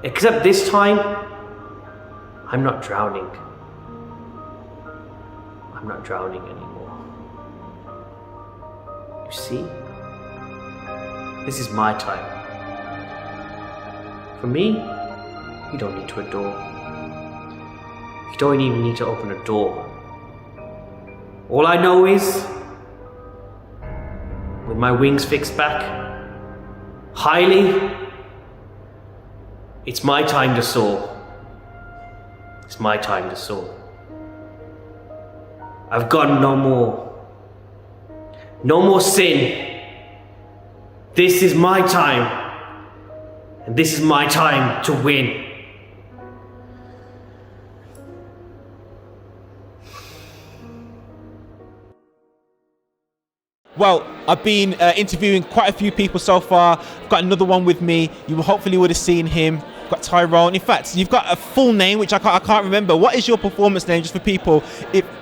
Except this time, I'm not drowning. I'm not drowning anymore. You see? This is my time. For me, you don't need to adore. You don't even need to open a door. All I know is, with my wings fixed back, highly, it's my time to soar. It's my time to soar. I've got no more. No more sin. This is my time. And this is my time to win. Well, I've been interviewing quite a few people so far. I've got another one with me. You hopefully would have seen him. I've got Tyrone. In fact, you've got a full name, which I can't remember. What is your performance name, just for people?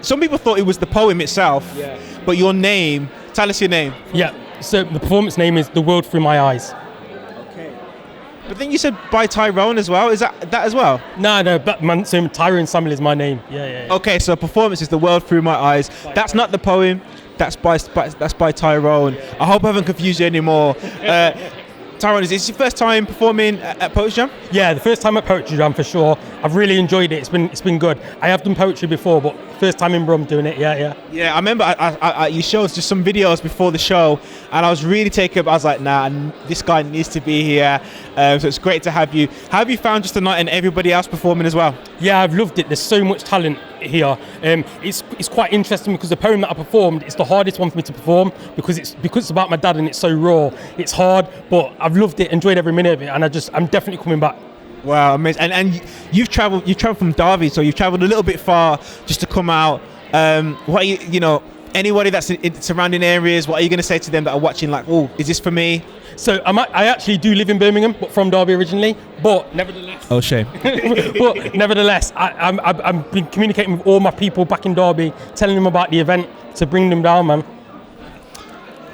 Some people thought it was the poem itself, but your name, tell us your name. Yeah, so the performance name is The World Through My Eyes. Okay. But then you said by Tyrone as well. Is that as well? No, but so Tyrone Samuel is my name. Yeah. Okay, so performance is The World Through My Eyes. That's not the poem. That's by Tyrone. I hope I haven't confused you anymore. Tyrone, is this your first time performing at Poetry Jam? Yeah, the first time at Poetry Jam for sure. I've really enjoyed it. It's been good. I have done poetry before, but first time in Brum doing it. Yeah. Yeah, I remember you showed us just some videos before the show, and I was really taken up. I was like, nah, this guy needs to be here. So it's great to have you. How have you found just tonight and everybody else performing as well? Yeah, I've loved it. There's so much talent here. It's quite interesting because the poem that I performed is the hardest one for me to perform because it's about my dad and it's so raw. It's hard, but I've loved it, enjoyed every minute of it, and I'm definitely coming back. Wow, amazing! And you've travelled from Derby, so you've travelled a little bit far just to come out. What are anybody that's in surrounding areas? What are you going to say to them that are watching? Like, oh, is this for me? So I actually do live in Birmingham, but from Derby originally. But nevertheless, oh shame. But nevertheless, I've been communicating with all my people back in Derby, telling them about the event to bring them down, man.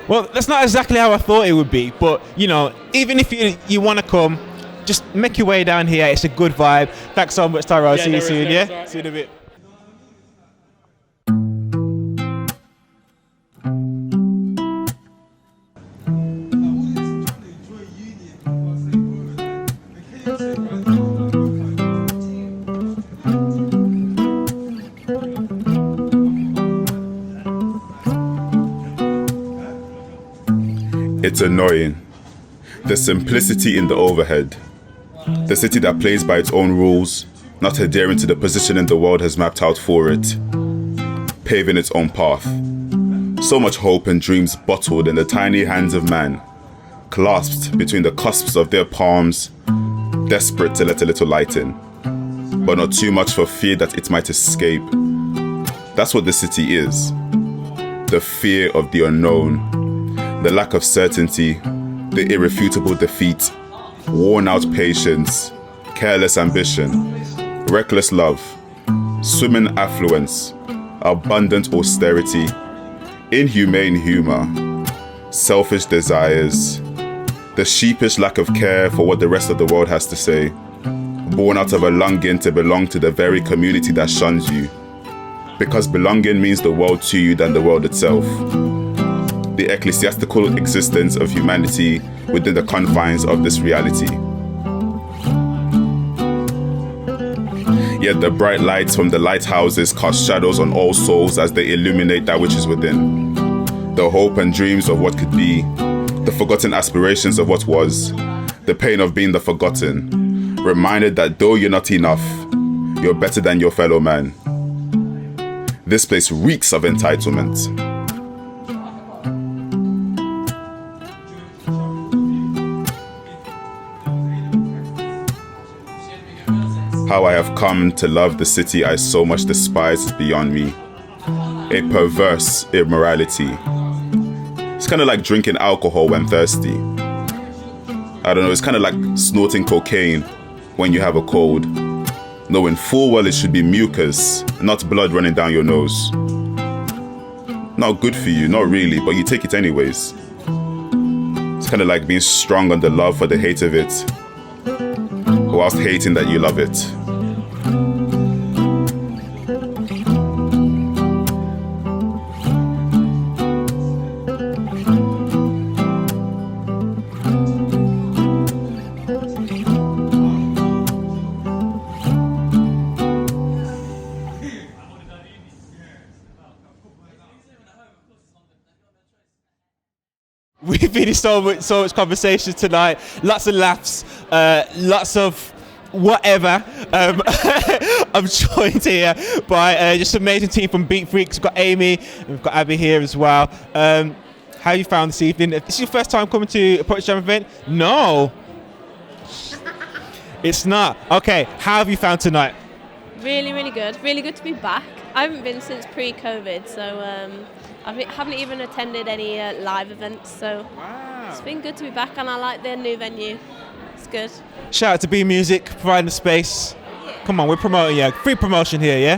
Well, that's not exactly how I thought it would be, but even if you want to come, just make your way down here. It's a good vibe. Thanks so much, Tyrone. See you soon. Yeah, see you in a bit. It's annoying. The simplicity in the overhead. The city that plays by its own rules, not adhering to the positioning the world has mapped out for it. Paving its own path. So much hope and dreams bottled in the tiny hands of man, clasped between the cusps of their palms, desperate to let a little light in, but not too much for fear that it might escape. That's what the city is. The fear of the unknown, the lack of certainty, the irrefutable defeat, worn-out patience, careless ambition, reckless love, swimming affluence, abundant austerity, inhumane humor, selfish desires, the sheepish lack of care for what the rest of the world has to say, born out of a longing to belong to the very community that shuns you, because belonging means the world to you than the world itself. The ecclesiastical existence of humanity within the confines of this reality. Yet the bright lights from the lighthouses cast shadows on all souls as they illuminate that which is within. The hope and dreams of what could be, the forgotten aspirations of what was, the pain of being the forgotten, reminded that though you're not enough, you're better than your fellow man. This place reeks of entitlement. How I have come to love the city I so much despise is beyond me. A perverse immorality. It's kind of like drinking alcohol when thirsty. I don't know, it's kind of like snorting cocaine when you have a cold, knowing full well it should be mucus, not blood running down your nose. Not good for you, not really, but you take it anyways. It's kind of like being strong on the love for the hate of it, whilst hating that you love it. We've been in so much conversation tonight. Lots of laughs, lots of whatever. I'm joined here by just an amazing team from Beatfreeks. We've got Amy, we've got Abby here as well. How have you found this evening? This is your first time coming to a Poetry Jam event? No. It's not. Okay, how have you found tonight? Really, really good. Really good to be back. I haven't been since pre-COVID, so I haven't even attended any live events. So it's been good to be back, and I like the new venue. It's good. Shout out to B Music, providing the space. Come on, we're promoting, yeah. Free promotion here, yeah?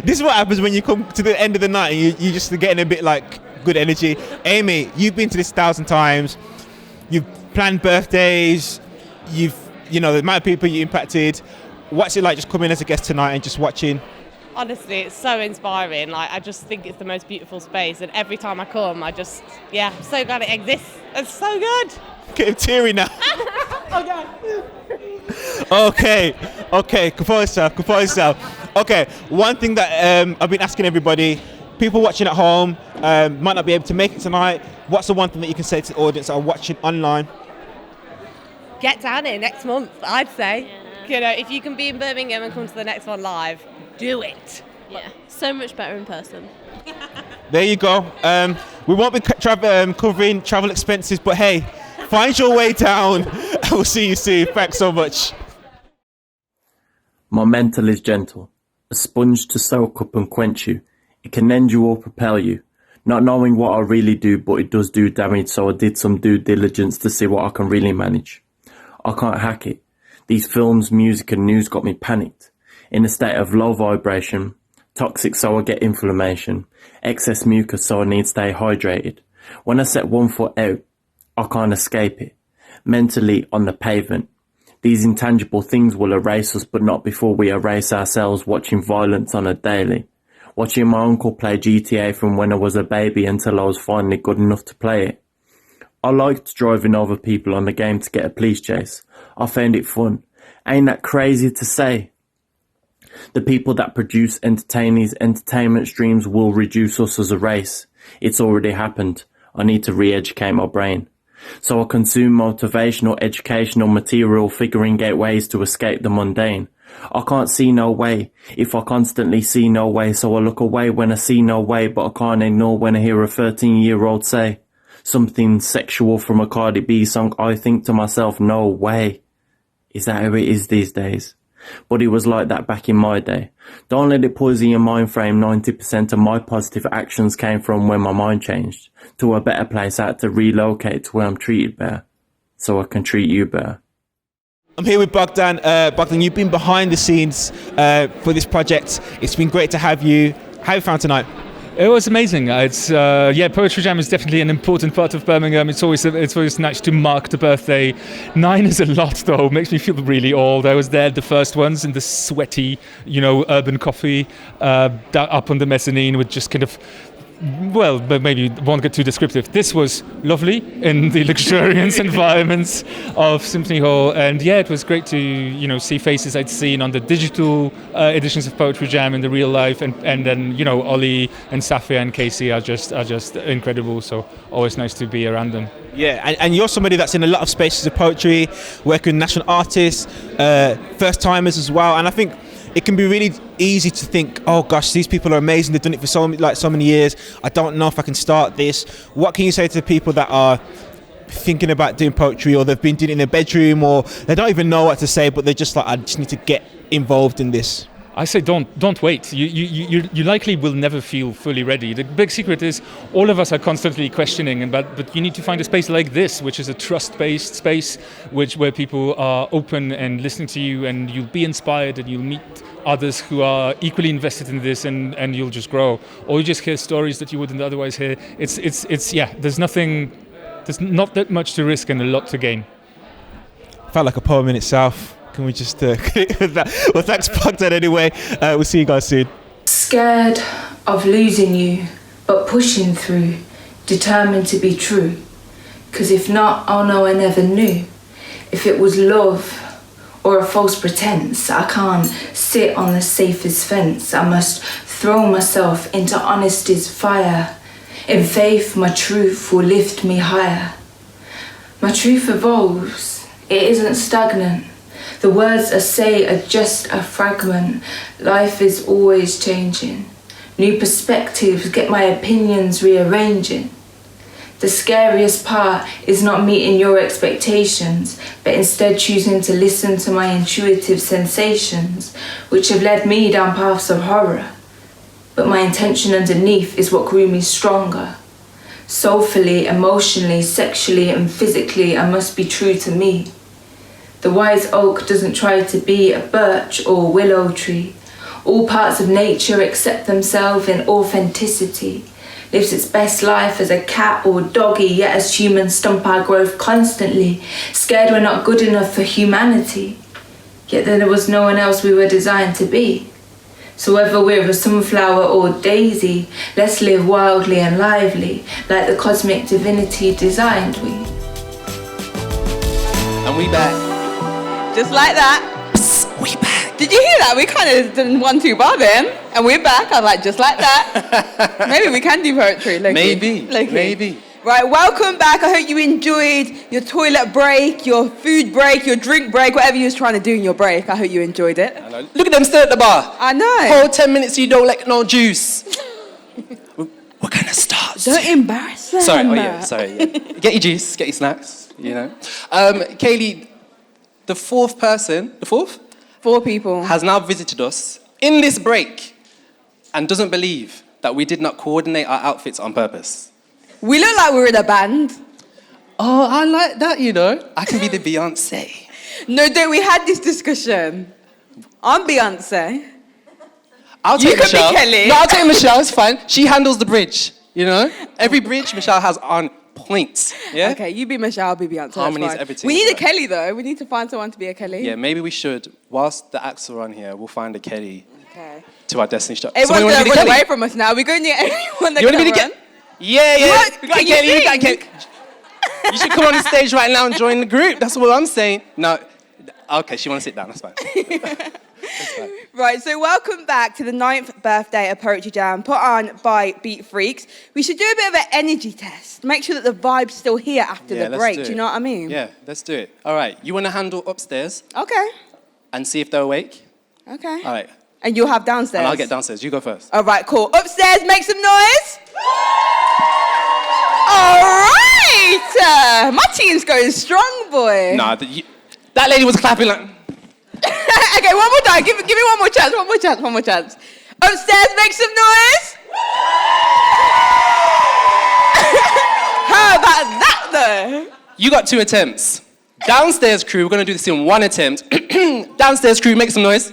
This is what happens when you come to the end of the night and you just getting a bit like good energy. Amy, you've been to this 1,000 times. You've planned birthdays. The amount of people you impacted. What's it like just coming as a guest tonight and just watching? Honestly, it's so inspiring. Like, I just think it's the most beautiful space, and every time I come, I'm so glad it exists. It's so good. Getting teary now. Okay, compose yourself. Okay, one thing that I've been asking everybody, people watching at home might not be able to make it tonight. What's the one thing that you can say to the audience that are watching online? Get down here next month, I'd say. Yeah. If you can be in Birmingham and come to the next one live, do it. Yeah, so much better in person. There you go. We won't be covering travel expenses, but hey, find your way down. We'll see you soon. Thanks so much. My mental is gentle, a sponge to soak up and quench you. It can end you or propel you. Not knowing what I really do, but it does do damage, so I did some due diligence to see what I can really manage. I can't hack it. These films, music and news got me panicked. In a state of low vibration, toxic so I get inflammation, excess mucus so I need to stay hydrated. When I set one foot out, I can't escape it. Mentally on the pavement. These intangible things will erase us, but not before we erase ourselves, watching violence on a daily. Watching my uncle play GTA from when I was a baby until I was finally good enough to play it. I liked driving over people on the game to get a police chase. I found it fun. Ain't that crazy to say? The people that produce entertain these entertainment streams will reduce us as a race. It's already happened. I need to re-educate my brain. So I consume motivational, educational material, figuring out ways to escape the mundane. I can't see no way if I constantly see no way, so I look away when I see no way, but I can't ignore when I hear a 13-year-old say something sexual from a Cardi B song. I think to myself, no way. Is that how it is these days? But it was like that back in my day. Don't let it poison your mind frame. 90% of my positive actions came from when my mind changed to a better place. I had to relocate to where I'm treated better, so I can treat you better. I'm here with Bogdan. Bogdan, you've been behind the scenes for this project. It's been great to have you. How have you found tonight? It was amazing. Poetry Jam is definitely an important part of Birmingham. It's always nice to mark the birthday. 9 is a lot, though. It makes me feel really old. I was there the first ones in the sweaty, urban coffee up on the mezzanine with just kind of, but maybe won't get too descriptive. This was lovely in the luxurious environments of Symphony Hall, and it was great to see faces I'd seen on the digital editions of Poetry Jam in the real life, and then Ollie and Safia and Casey are just incredible. So always nice to be around them. Yeah, and you're somebody that's in a lot of spaces of poetry, working with national artists, first timers as well, and I think it can be really easy to think, oh gosh, these people are amazing, they've done it for so many years, I don't know if I can start this. What can you say to the people that are thinking about doing poetry, or they've been doing it in their bedroom, or they don't even know what to say, but they're just like, I just need to get involved in this? I say don't wait. You likely will never feel fully ready. The big secret is all of us are constantly questioning, but you need to find a space like this, which is a trust-based space, where people are open and listening to you, and you'll be inspired, and you'll meet others who are equally invested in this, and you'll just grow. Or you just hear stories that you wouldn't otherwise hear. There's not that much to risk and a lot to gain. Felt like a poem in itself. Can we just click with that? Well, thanks, Bogdan, anyway. We'll see you guys soon. Scared of losing you, but pushing through, determined to be true. 'Cause if not, I'll know I never knew. If it was love or a false pretense, I can't sit on the safest fence. I must throw myself into honesty's fire. In faith, my truth will lift me higher. My truth evolves, it isn't stagnant. The words I say are just a fragment. Life is always changing. New perspectives get my opinions rearranging. The scariest part is not meeting your expectations, but instead choosing to listen to my intuitive sensations, which have led me down paths of horror. But my intention underneath is what grew me stronger. Soulfully, emotionally, sexually, and physically, I must be true to me. The wise oak doesn't try to be a birch or willow tree. All parts of nature accept themselves in authenticity, lives its best life as a cat or doggy, yet as humans stump our growth constantly, scared we're not good enough for humanity. Yet then there was no one else we were designed to be. So whether we're a sunflower or daisy, let's live wildly and lively, like the cosmic divinity designed we. And we back. Just like that. Psst, we back. Did you hear that? We kind of done 1-2 bar then, and we're back. I was like, just like that. Maybe we can do poetry. Loki. Maybe. Right, welcome back. I hope you enjoyed your toilet break, your food break, your drink break, whatever you was trying to do in your break. I hope you enjoyed it. I know. Look at them still at the bar. I know. Whole 10 minutes you don't like no juice. We're gonna start. Don't embarrass them. Sorry. Get your juice, get your snacks, you know. Kaylee, the fourth person, Four people, has now visited us in this break and doesn't believe that we did not coordinate our outfits on purpose. We look like we're in a band. Oh, I like that, you know. I can be the Beyonce. No, don't we had this discussion. I'm Beyonce. I'll take Michelle. You can be Kelly. No, I'll take Michelle, it's fine. She handles the bridge, you know. Every bridge Michelle has on point, yeah? Okay, you be Michelle, I'll be Beyonce. Harmony's that's fine. everything. We need a Kelly, though. We need to find someone to be a Kelly. Yeah, maybe we should. Whilst the acts are on here, we'll find a Kelly Okay. to our Destiny shop. Everyone's going to run away from us now. We're going to need anyone that You want to can be the run. Yeah. What? Can you sing? You should come on the stage right now and join the group. That's what I'm saying. No. Okay, she wants to sit down. That's fine. Right, so welcome back to the 9th birthday of Poetry Jam, put on by Beatfreeks. We should do a bit of an energy test. Make sure that the vibe's still here after the break. Do you know what I mean? Yeah, let's do it. All right, you want to handle upstairs? Okay. And see if they're awake? Okay. All right. And you'll have downstairs? And I'll get downstairs. You go first. All right, cool. Upstairs, make some noise. All right. My team's going strong, boy. Nah, that lady was clapping like... Okay, one more time. Give me one more chance. Upstairs, make some noise. How about that, though? You got 2 attempts. Downstairs crew, we're going to do this in 1 attempt. Downstairs crew, make some noise.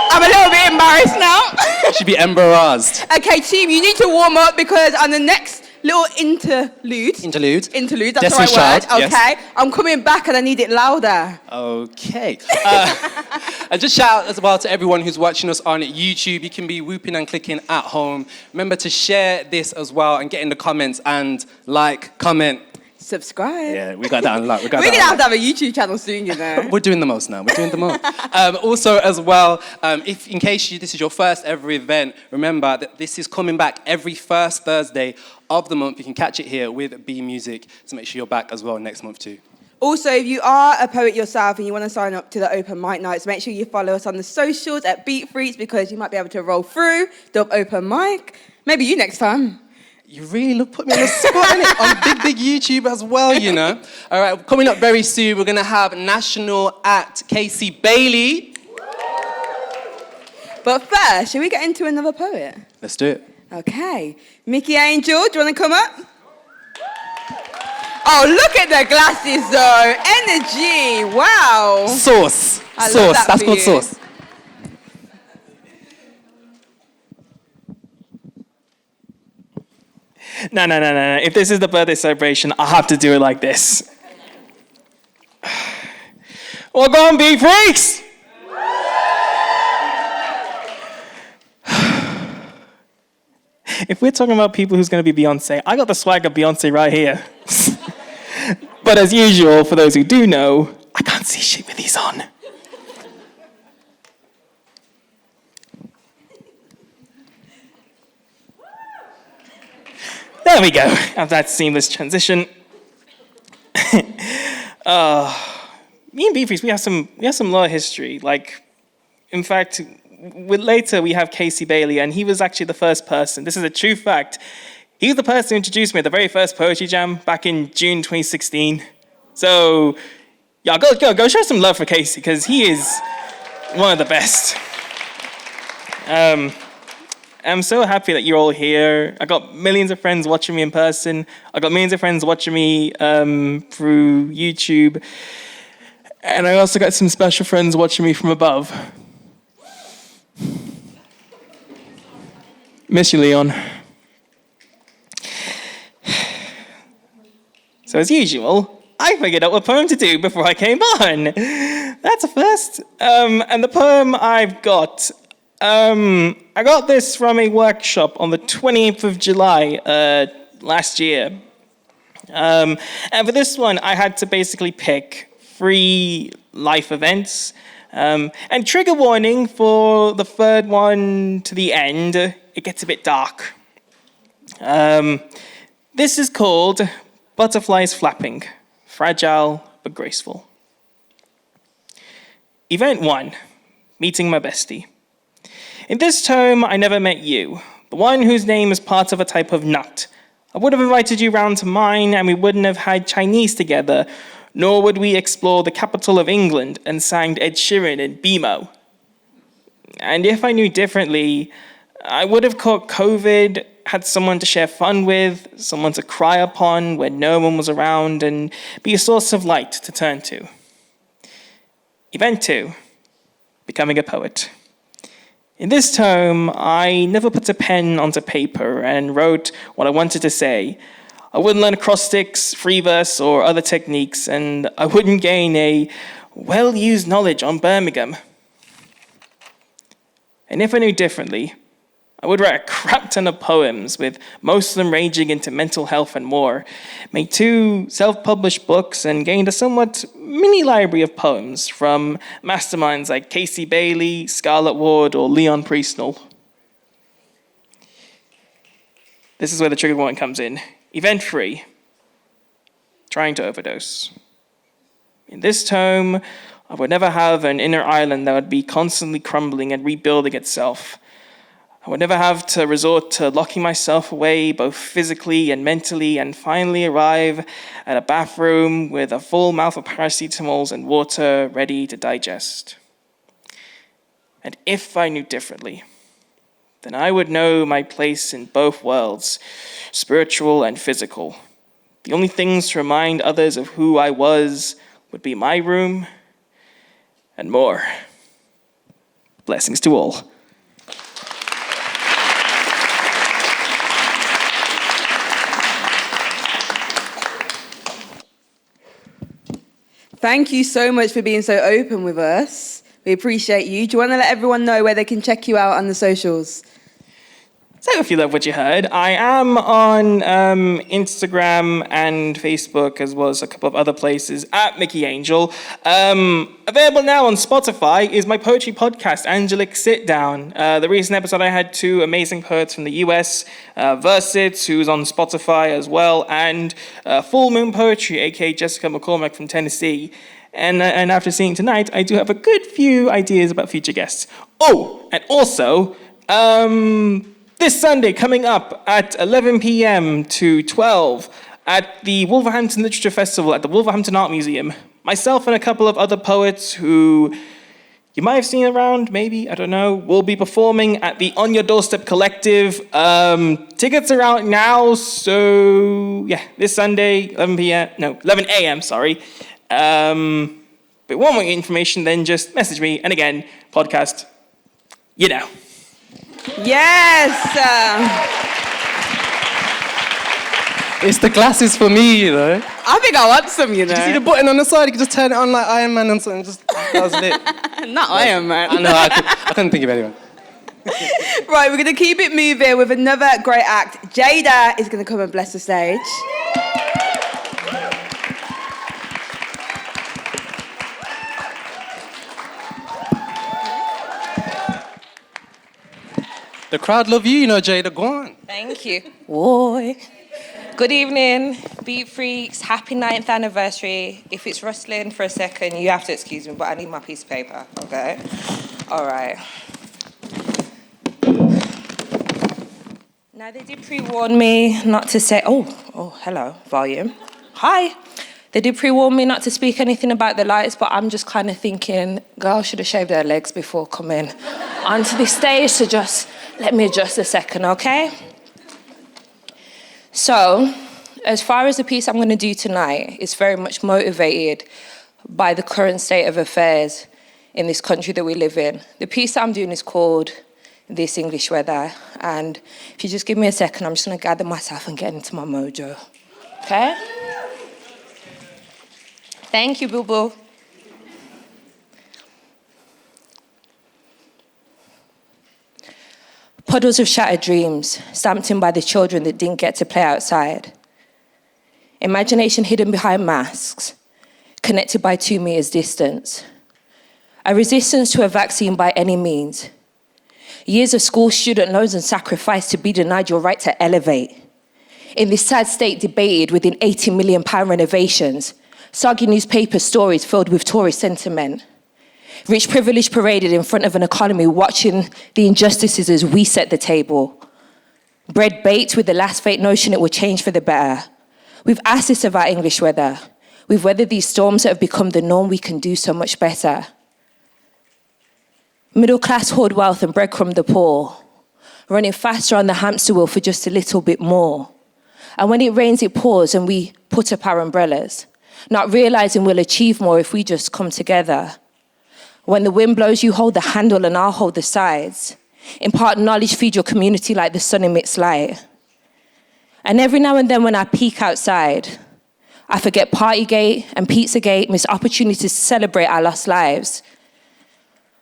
I'm a little bit embarrassed now. You should be embarrassed. Okay, team, you need to warm up because on the next little interlude, that's Destiny's the right Child, word, okay? yes. I'm coming back and I need it louder. Okay. And just shout out as well to everyone who's watching us on YouTube. You can be whooping and clicking at home. Remember to share this as well and get in the comments and like, comment. Subscribe. Yeah, we got that unlocked. We're going to have a YouTube channel soon, you know. We're doing the most now. Also, as well, if in case this is your first ever event, remember that this is coming back every first Thursday of the month. You can catch it here with B Music. So make sure you're back as well next month too. Also, if you are a poet yourself and you want to sign up to the open mic nights, make sure you follow us on the socials at Beatfreeks because you might be able to roll through the open mic. Maybe you next time. You really put me on the spot, innit? On big YouTube as well, you know. All right, coming up very soon, we're going to have national act Casey Bailey. But first, should we get into another poet? Let's do it. Okay. Mickey Angel, do you want to come up? Oh, look at the glasses, though. Energy. Wow. Sauce. I love that That's for called you. sauce. No. If this is the birthday celebration, I have to do it like this. We're going Beatfreeks! If we're talking about people who's going to be Beyonce, I got the swag of Beyonce right here. But as usual, for those who do know, I can't see shit with these on. There we go. After that seamless transition. Me and Beatfreeks, we have some lot of history. Like, in fact, later we have Casey Bailey, and he was actually the first person. This is a true fact. He was the person who introduced me at the very first Poetry Jam back in June 2016. So, yeah, go show some love for Casey, because he is one of the best. I'm so happy that you're all here. I got millions of friends watching me in person. I got millions of friends watching me through YouTube. And I also got some special friends watching me from above. Miss you, Leon. So as usual, I figured out what poem to do before I came on. That's a first. And the poem I've got, I got this from a workshop on the 20th of July last year. And for this one, I had to basically pick 3 life events. And trigger warning for the third one to the end, it gets a bit dark. This is called Butterflies Flapping, Fragile but Graceful. Event 1, meeting my bestie. In this tome, I never met you, the one whose name is part of a type of nut. I would have invited you round to mine, and we wouldn't have had Chinese together, nor would we explore the capital of England and sang Ed Sheeran in BMO. And if I knew differently, I would have caught COVID, had someone to share fun with, someone to cry upon when no one was around, and be a source of light to turn to. Event 2, becoming a poet. In this tome, I never put a pen onto paper and wrote what I wanted to say. I wouldn't learn acrostics, free verse, or other techniques, and I wouldn't gain a well-used knowledge on Birmingham. And if I knew differently, I would write a crap ton of poems, with most of them ranging into mental health and more, made 2 self-published books, and gained a somewhat mini library of poems from masterminds like Casey Bailey, Scarlett Ward, or Leon Priestnall. This is where the trigger warning comes in. Event 3, trying to overdose. In this tome, I would never have an inner island that would be constantly crumbling and rebuilding itself. I would never have to resort to locking myself away, both physically and mentally, and finally arrive at a bathroom with a full mouth of paracetamols and water ready to digest. And if I knew differently, then I would know my place in both worlds, spiritual and physical. The only things to remind others of who I was would be my room and more. Blessings to all. Thank you so much for being so open with us. We appreciate you. Do you want to let everyone know where they can check you out on the socials? So if you love what you heard, I am on Instagram and Facebook, as well as a couple of other places, at Mickey Angel. Available now on Spotify is my poetry podcast, Angelic Sit Down. The recent episode, I had 2 amazing poets from the US, Versits, who's on Spotify as well, and Full Moon Poetry, aka Jessica McCormack from Tennessee. And after seeing tonight, I do have a good few ideas about future guests. Oh, and also, this Sunday, coming up at 11 p.m. to 12 at the Wolverhampton Literature Festival at the Wolverhampton Art Museum, myself and a couple of other poets who you might have seen around, maybe, I don't know, will be performing at the On Your Doorstep Collective. Tickets are out now, so yeah, this Sunday, 11 a.m., sorry. But one more information, then just message me, and again, podcast, you know. Yes! It's the glasses for me, you know. I think I want some, you know. Did you see the button on the side? You can just turn it on like Iron Man and something. That was lit. Not Iron Man. I know, I couldn't think of anyone. Right, we're going to keep it moving with another great act. Jada is going to come and bless the stage. The crowd love you, you know, Jada. Go on. Thank you. Boy. Good evening, Beatfreeks. Happy 9th anniversary. If it's rustling for a second, you have to excuse me, but I need my piece of paper, okay? All right. Now, they did pre-warn me not to say, oh, hello, volume. Hi. They did pre-warn me not to speak anything about the lights, but I'm just kind of thinking, girl should have shaved their legs before coming onto the stage, so just let me adjust a second, okay? So, as far as the piece I'm going to do tonight, it's very much motivated by the current state of affairs in this country that we live in. The piece that I'm doing is called This English Weather, and if you just give me a second, I'm just going to gather myself and get into my mojo, okay? Thank you, boo-boo. Puddles of shattered dreams, stamped in by the children that didn't get to play outside. Imagination hidden behind masks, connected by 2 meters distance. A resistance to a vaccine by any means. Years of school student loans and sacrifice to be denied your right to elevate. In this sad state debated within £80 million renovations, soggy newspaper stories filled with Tory sentiment. Rich privilege paraded in front of an economy watching the injustices as we set the table. Bread baked with the last fake notion it would change for the better. We've asked this of our English weather. We've weathered these storms that have become the norm. We can do so much better. Middle class hoard wealth and breadcrumb the poor. Running faster on the hamster wheel for just a little bit more. And when it rains, it pours and we put up our umbrellas. Not realizing we'll achieve more if we just come together. When the wind blows, you hold the handle and I'll hold the sides. Impart knowledge, feed your community like the sun emits light. And every now and then when I peek outside, I forget Partygate and Pizzagate, missed opportunities to celebrate our lost lives.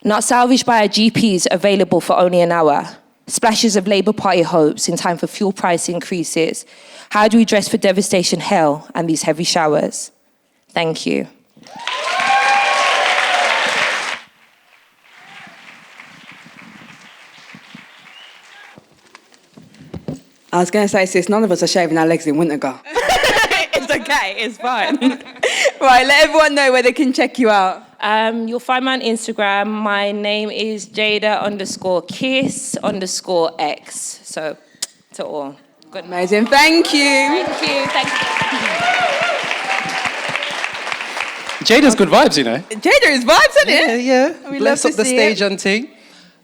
Not salvaged by our GPs available for only an hour. Splashes of Labour Party hopes in time for fuel price increases. How do we dress for devastation hell and these heavy showers? Thank you. I was going to say, sis, none of us are shaving our legs in winter, girl. It's okay, it's fine. Right, let everyone know where they can check you out. You'll find me on Instagram. My name is Jada_Kiss_X. So, to all. Good. Amazing, thank you. Thank you. Jada's good vibes, you know. Jada is vibes, isn't it? Yeah. We Bless love up to the see stage, it. auntie.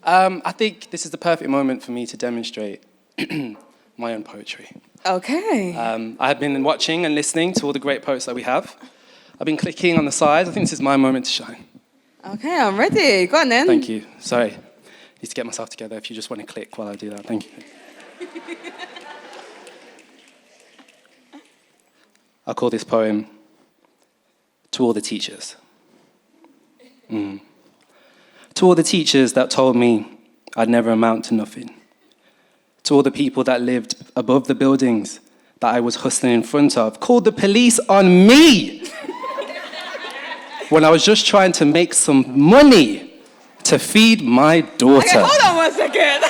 I think this is the perfect moment for me to demonstrate my own poetry. Okay. I have been watching and listening to all the great poets that we have. I've been clicking on the sides. I think this is my moment to shine. Okay, I'm ready. Go on then. Thank you. Sorry. Need to get myself together if you just want to click while I do that. Thank you. I'll call this poem To All the Teachers. To all the teachers that told me I'd never amount to nothing. To all the people that lived above the buildings that I was hustling in front of, called the police on me when I was just trying to make some money to feed my daughter. Okay, hold on 1 second.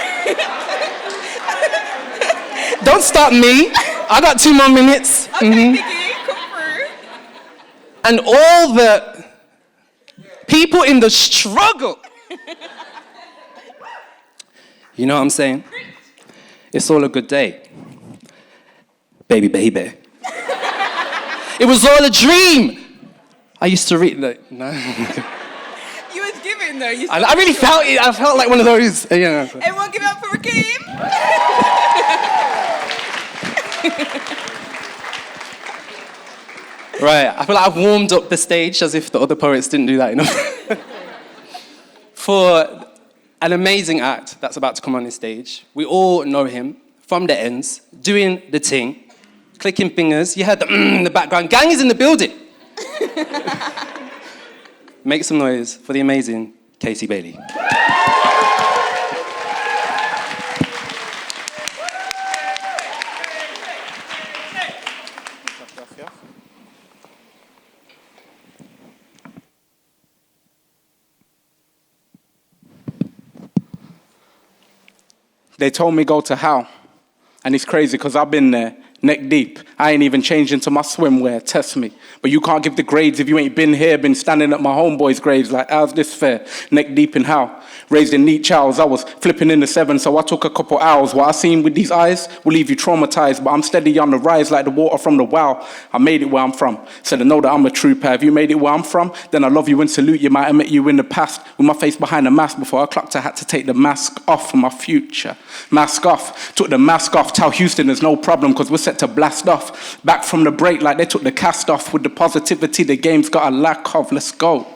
Don't stop me. I got 2 more minutes. Okay, Nikki, come through. And all the people in the struggle. You know what I'm saying? It's all a good day. Baby, baby. It was all a dream. I used to read, like, no. You was giving though. I really felt it. I felt like one of those, you know. Everyone give it up for Rakeem. Right, I feel like I've warmed up the stage as if the other poets didn't do that enough. For an amazing act that's about to come on this stage. We all know him from the ends, doing the thing, clicking fingers. You heard the in the background. Gang is in the building. Make some noise for the amazing Casey Bailey. They told me go to hell. And it's crazy because I've been there. neck deep. I ain't even changed into my swimwear, test me. But you can't give the grades if you ain't been here, been standing at my homeboys' graves like, how's this fair? Neck deep in how? Raised in neat chows, I was flipping in the 7, so I took a couple hours. What I seen with these eyes will leave you traumatized, but I'm steady on the rise like the water from the well. I made it where I'm from, so to know that I'm a trooper. Have you made it where I'm from? Then I love you and salute you. Might have met you in the past with my face behind the mask. Before I clocked, I had to take the mask off for my future. Mask off, took the mask off. Tell Houston there's no problem, cause we're set to blast off. Back from the break like they took the cast off with the positivity the game's got a lack of. Let's go.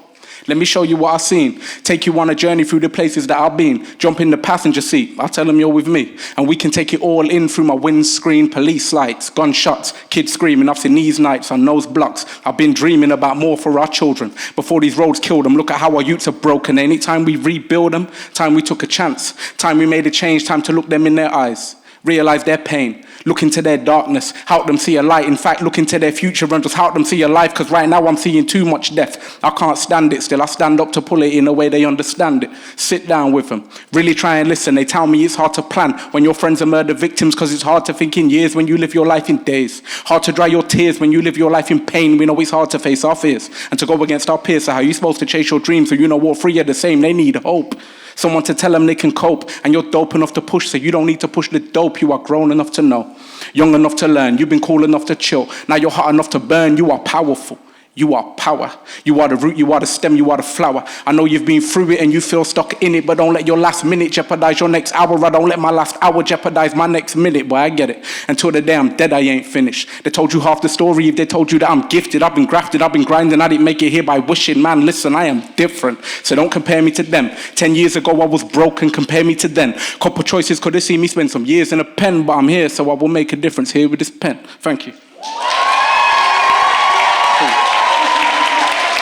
Let me show you what I've seen. Take you on a journey through the places that I've been. Jump in the passenger seat. I'll tell them you're with me. And we can take it all in through my windscreen. Police lights, gunshots, kids screaming. I've seen these nights on those blocks. I've been dreaming about more for our children. Before these roads killed them, look at how our youths are broken. Anytime we rebuild them, time we took a chance. Time we made a change, time to look them in their eyes. Realize their pain, look into their darkness, help them see a light. In fact, look into their future and just help them see a life, because right now I'm seeing too much death. I can't stand it still. I stand up to pull it in a way they understand it. Sit down with them, really try and listen. They tell me it's hard to plan when your friends are murder victims, because it's hard to think in years when you live your life in days. Hard to dry your tears when you live your life in pain. We know it's hard to face our fears and to go against our peers. So how are you supposed to chase your dreams so you know all three are the same? They need hope. Someone to tell them they can cope, and you're dope enough to push, so you don't need to push the dope. You are grown enough to know, young enough to learn. You've been cool enough to chill. Now you're hot enough to burn. You are powerful. You are power. You are the root, you are the stem, you are the flower. I know you've been through it and you feel stuck in it, but don't let your last minute jeopardize your next hour. I don't let my last hour jeopardize my next minute, boy, I get it. Until the day I'm dead, I ain't finished. They told you half the story if they told you that I'm gifted. I've been grafted, I've been grinding, I didn't make it here by wishing. Man, listen, I am different, so don't compare me to them. 10 years ago, I was broken, compare me to them. Couple choices could have seen me spend some years in a pen, but I'm here, so I will make a difference here with this pen. Thank you.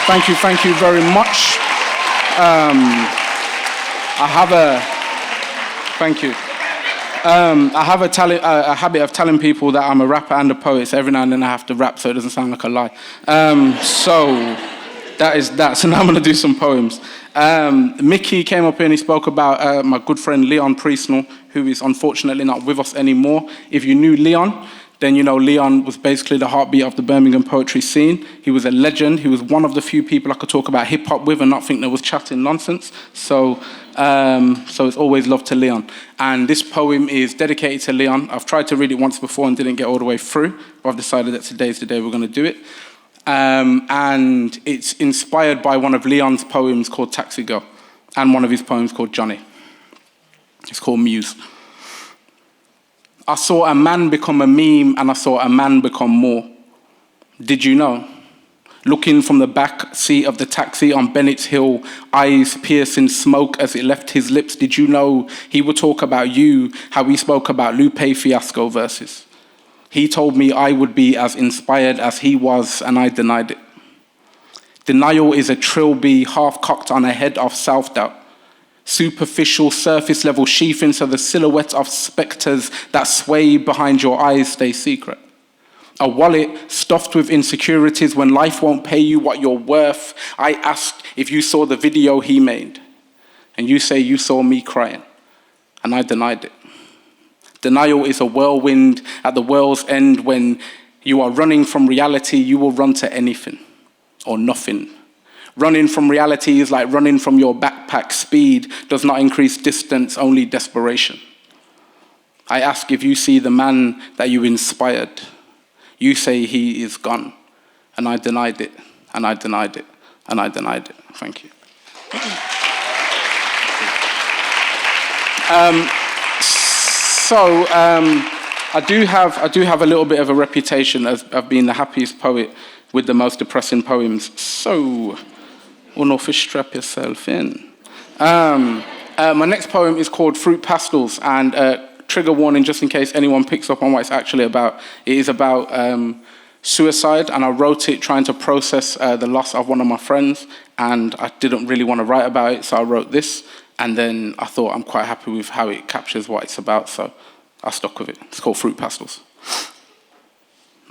Thank you very much. I have a habit of telling people that I'm a rapper and a poet, so every now and then I have to rap so it doesn't sound like a lie. So that is that. So now I'm going to do some poems. Mickey came up here and he spoke about my good friend Leon Priestnell, who is unfortunately not with us anymore. If you knew Leon, then you know Leon was basically the heartbeat of the Birmingham poetry scene. He was a legend. He was one of the few people I could talk about hip-hop with and not think there was chatting nonsense. So it's always love to Leon. And this poem is dedicated to Leon. I've tried to read it once before and didn't get all the way through, but I've decided that today's the day we're going to do it. And it's inspired by one of Leon's poems called Taxi Girl and one of his poems called Johnny. It's called Muse. I saw a man become a meme and I saw a man become more. Did you know? Looking from the back seat of the taxi on Bennett's Hill, eyes piercing smoke as it left his lips, did you know he would talk about you, how he spoke about Lupe Fiasco verses? He told me I would be as inspired as he was, and I denied it. Denial is a trilby half-cocked on a head of self-doubt. Superficial, surface-level sheathing so the silhouette of spectres that sway behind your eyes stay secret. A wallet stuffed with insecurities when life won't pay you what you're worth. I asked if you saw the video he made, and you say you saw me crying, and I denied it. Denial is a whirlwind at the world's end. When you are running from reality, you will run to anything or nothing. Running from reality is like running from your backpack. Speed does not increase distance, only desperation. I ask if you see the man that you inspired. You say he is gone. And I denied it, and I denied it, and I denied it. Thank you. I do have a little bit of a reputation as of being the happiest poet with the most depressing poems. So, strap yourself in. My next poem is called Fruit Pastels, and trigger warning just in case anyone picks up on what it's actually about. It is about suicide, and I wrote it trying to process the loss of one of my friends, and I didn't really want to write about it, so I wrote this, and then I thought I'm quite happy with how it captures what it's about, so I stuck with it. It's called Fruit Pastels.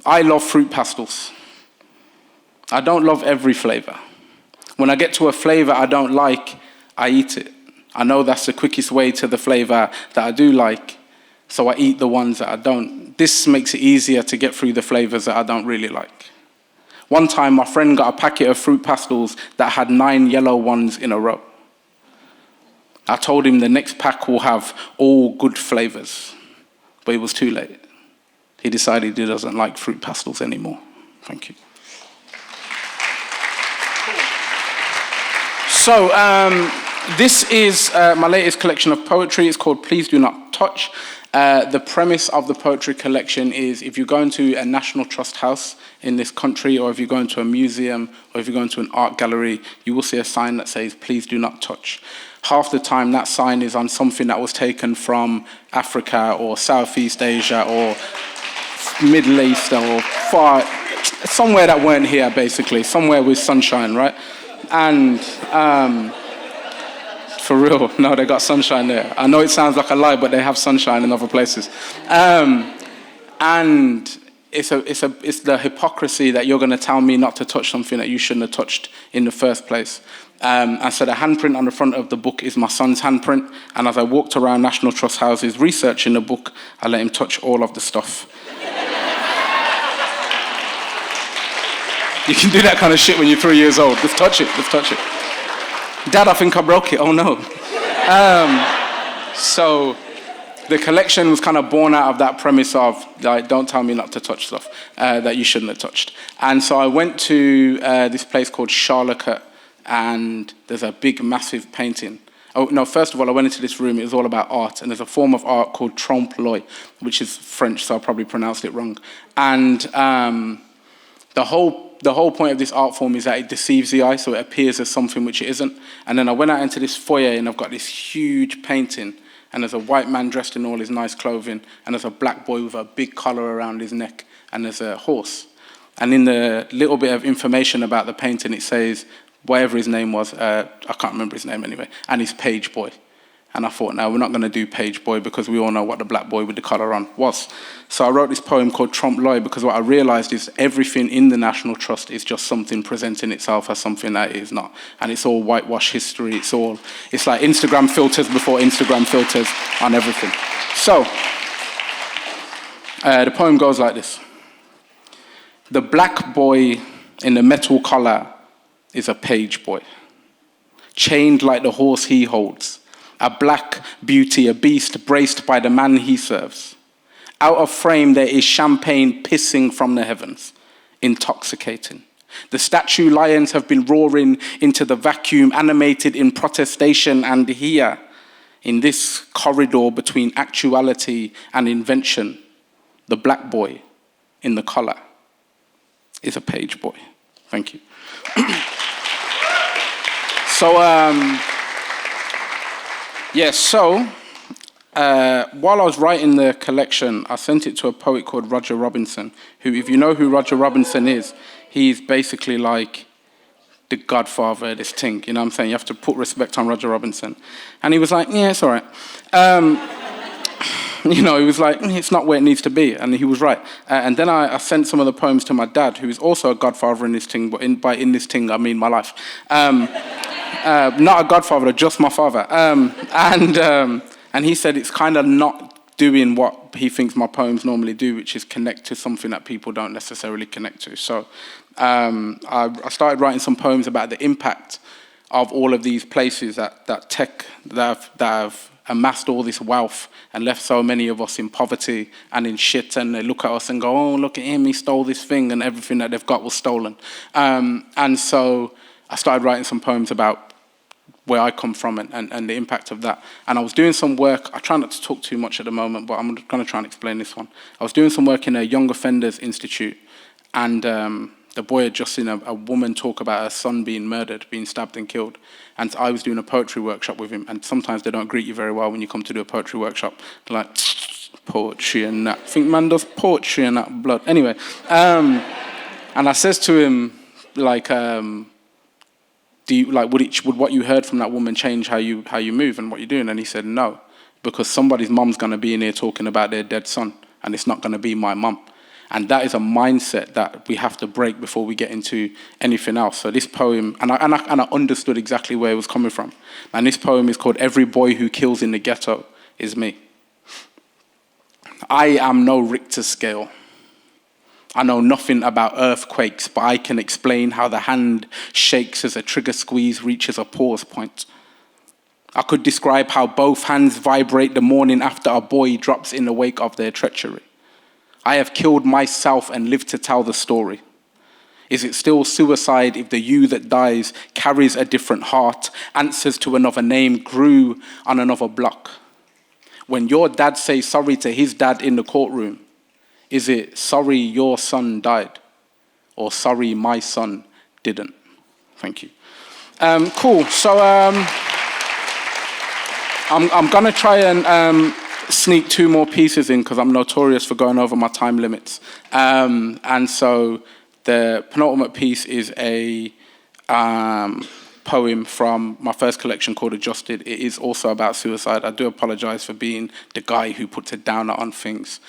I love fruit pastels. I don't love every flavor. When I get to a flavor I don't like, I eat it. I know that's the quickest way to the flavor that I do like. So I eat the ones that I don't. This makes it easier to get through the flavors that I don't really like. One time, my friend got a packet of fruit pastels that had 9 yellow ones in a row. I told him the next pack will have all good flavors, but it was too late. He decided he doesn't like fruit pastels anymore. Thank you. So, this is my latest collection of poetry. It's called Please Do Not Touch. The premise of the poetry collection is if you go into a National Trust house in this country, or if you go into a museum, or if you go into an art gallery, you will see a sign that says, please do not touch. Half the time that sign is on something that was taken from Africa or Southeast Asia or Middle East or far, somewhere that weren't here basically, somewhere with sunshine, right? And for real, no, they got sunshine there. I know it sounds like a lie, but they have sunshine in other places. And it's the hypocrisy that you're going to tell me not to touch something that you shouldn't have touched in the first place. And so the handprint on the front of the book is my son's handprint. And as I walked around National Trust houses researching the book, I let him touch all of the stuff. You can do that kind of shit when you're 3 years old. Just touch it, just touch it. Dad, I think I broke it. Oh no. So the collection was kind of born out of that premise of, like, don't tell me not to touch stuff that you shouldn't have touched. And so I went to this place called Charlotte, and there's a big, massive painting. Oh, no, first of all, I went into this room. It was all about art, and there's a form of art called trompe-l'oeil, which is French, so I probably pronounced it wrong. And the whole point of this art form is that it deceives the eye, so it appears as something which it isn't. And then I went out into this foyer, and I've got this huge painting, and there's a white man dressed in all his nice clothing, and there's a black boy with a big collar around his neck, and there's a horse. And in the little bit of information about the painting, it says, whatever his name was, I can't remember his name anyway, and he's Page Boy. And I thought, no, we're not going to do Page Boy because we all know what the black boy with the collar on was. So I wrote this poem called Trompe-l'oeil because what I realized is everything in the National Trust is just something presenting itself as something that it is not. And it's all whitewash history. It's like Instagram filters before Instagram filters on everything. So the poem goes like this. The black boy in the metal collar is a page boy, chained like the horse he holds. A black beauty, a beast braced by the man he serves. Out of frame there is champagne pissing from the heavens, intoxicating. The statue lions have been roaring into the vacuum, animated in protestation, and here, in this corridor between actuality and invention, the black boy in the collar is a page boy. Thank you. So while I was writing the collection, I sent it to a poet called Roger Robinson, who, if you know who Roger Robinson is, he's basically like the godfather of this thing, you know what I'm saying? You have to put respect on Roger Robinson. And he was like, yeah, it's all right. He was like, it's not where it needs to be, and he was right. And then I sent some of the poems to my dad, who is also a godfather in this thing, but in this thing, I mean my life. Not a godfather, just my father. And he said it's kind of not doing what he thinks my poems normally do, which is connect to something that people don't necessarily connect to. So I started writing some poems about the impact of all of these places that have amassed all this wealth and left so many of us in poverty and in shit, and they look at us and go, oh, look at him, he stole this thing, and everything that they've got was stolen. And so I started writing some poems about where I come from and the impact of that. And I was doing some work, I try not to talk too much at the moment, but I'm going to try and explain this one. I was doing some work in a Young Offenders Institute, and the boy had just seen a woman talk about her son being murdered, being stabbed and killed. And I was doing a poetry workshop with him, and sometimes they don't greet you very well when you come to do a poetry workshop. They're like, poetry and that. I think man does poetry and that blood. Anyway, and I says to him, like, would what you heard from that woman change how you move and what you're doing? And he said, no, because somebody's mum's going to be in here talking about their dead son, and it's not going to be my mum. And that is a mindset that we have to break before we get into anything else. So this poem, and I understood exactly where it was coming from. And this poem is called Every Boy Who Kills in the Ghetto Is Me. I am no Richter scale. I know nothing about earthquakes, but I can explain how the hand shakes as a trigger squeeze reaches a pause point. I could describe how both hands vibrate the morning after a boy drops in the wake of their treachery. I have killed myself and lived to tell the story. Is it still suicide if the you that dies carries a different heart, answers to another name, grew on another block? When your dad says sorry to his dad in the courtroom, is it sorry your son died or sorry my son didn't? Thank you. Cool. So I'm going to try and sneak 2 more pieces in because I'm notorious for going over my time limits. And so the penultimate piece is a poem from my first collection called Adjusted. It is also about suicide. I do apologize for being the guy who puts a downer on things.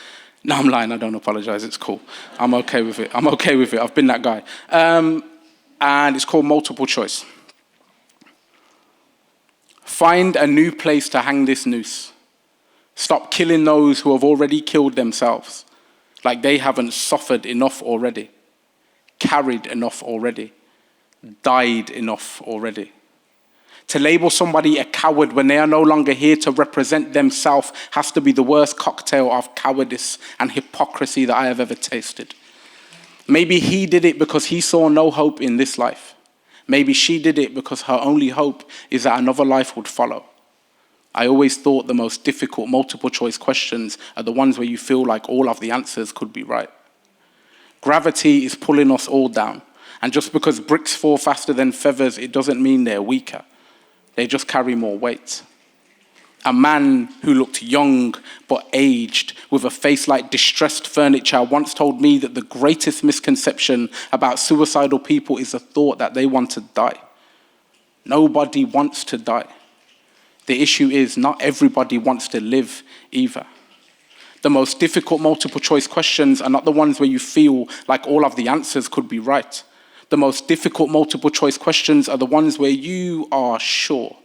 No, I'm lying. I don't apologize. It's cool. I'm okay with it. I've been that guy. And it's called Multiple Choice. Find a new place to hang this noose. Stop killing those who have already killed themselves, like they haven't suffered enough already, carried enough already, died enough already. To label somebody a coward when they are no longer here to represent themselves has to be the worst cocktail of cowardice and hypocrisy that I have ever tasted. Maybe he did it because he saw no hope in this life. Maybe she did it because her only hope is that another life would follow. I always thought the most difficult multiple choice questions are the ones where you feel like all of the answers could be right. Gravity is pulling us all down. And just because bricks fall faster than feathers, it doesn't mean they're weaker. They just carry more weight. A man who looked young but aged with a face like distressed furniture once told me that the greatest misconception about suicidal people is the thought that they want to die. Nobody wants to die. The issue is not everybody wants to live either. The most difficult multiple choice questions are not the ones where you feel like all of the answers could be right. The most difficult multiple choice questions are the ones where you are sure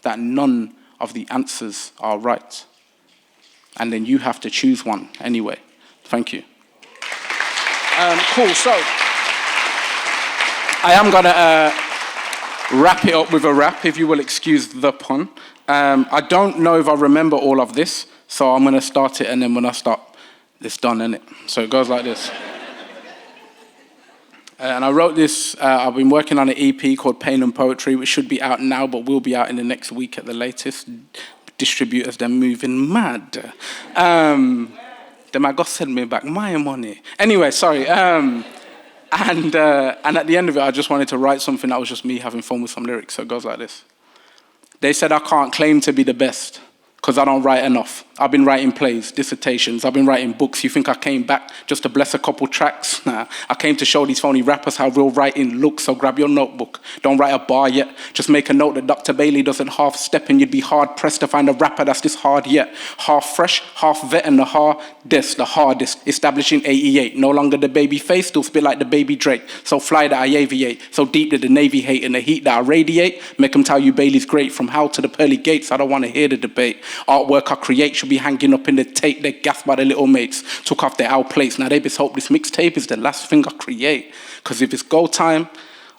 that none of the answers are right. And then you have to choose one anyway. Thank you. Cool, so I am going to wrap it up with a rap, if you will excuse the pun. I don't know if I remember all of this, so I'm going to start it, and then when I stop, it's done, innit? So it goes like this. And I wrote this, I've been working on an EP called Pain and Poetry, which should be out now, but will be out in the next week at the latest. Distributors, they're moving mad. They might go send me back my money. Anyway, sorry. And at the end of it, I just wanted to write something that was just me having fun with some lyrics. So it goes like this. They said I can't claim to be the best because I don't write enough. I've been writing plays, dissertations, I've been writing books. You think I came back just to bless a couple tracks? Nah, I came to show these phony rappers how real writing looks, so grab your notebook. Don't write a bar yet, just make a note that Dr. Bailey doesn't half step and you'd be hard pressed to find a rapper that's this hard yet. Half fresh, half vet and the hardest. Establishing 88, no longer the baby face, still spit like the baby Drake. So fly that I aviate, so deep that the Navy hate and the heat that I radiate. Make them tell you Bailey's great, from how to the pearly gates, I don't want to hear the debate. Artwork I create should be hanging up in the tape. They're gassed by the little mates. Took off their owl plates. Now they just hope this mixtape is the last thing I create. Because if it's go time,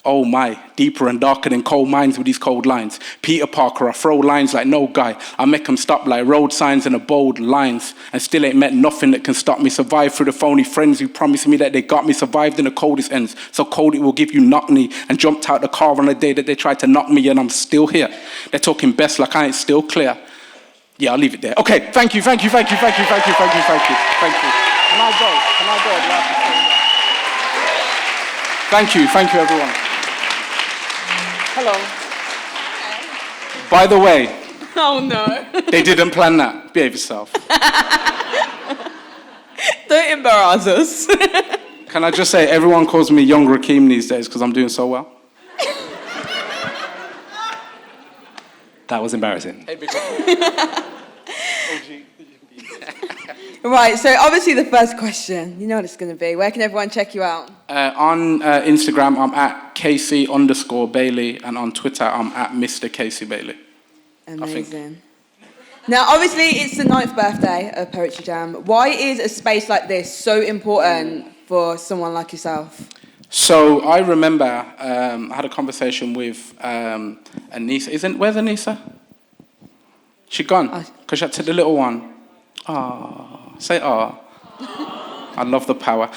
oh my, deeper and darker than cold mines with these cold lines. Peter Parker, I throw lines like no guy. I make them stop like road signs and the bold lines. And still ain't met nothing that can stop me survive through the phony friends who promised me that they got me survived in the coldest ends. So cold it will give you knock me. And jumped out the car on the day that they tried to knock me and I'm still here. They're talking best like I ain't still clear. Yeah, I'll leave it there. Okay, thank you. Can I go? Do I have to say that? Thank you, everyone. Hello. By the way. Oh, no. They didn't plan that. Behave yourself. Don't embarrass us. Can I just say, everyone calls me Young Rakeem these days because I'm doing so well. That was embarrassing. Right, so obviously the first question, you know what it's going to be. Where can everyone check you out? On Instagram, I'm at Casey_Bailey, and on Twitter, I'm at Mr. Casey Bailey. Amazing. Now, obviously, it's the 9th birthday of Poetry Jam. Why is a space like this so important for someone like yourself? So I remember I had a conversation with Anissa. Where's Anissa? She gone? Because she had to the little one. Ah, say ah. I love the power.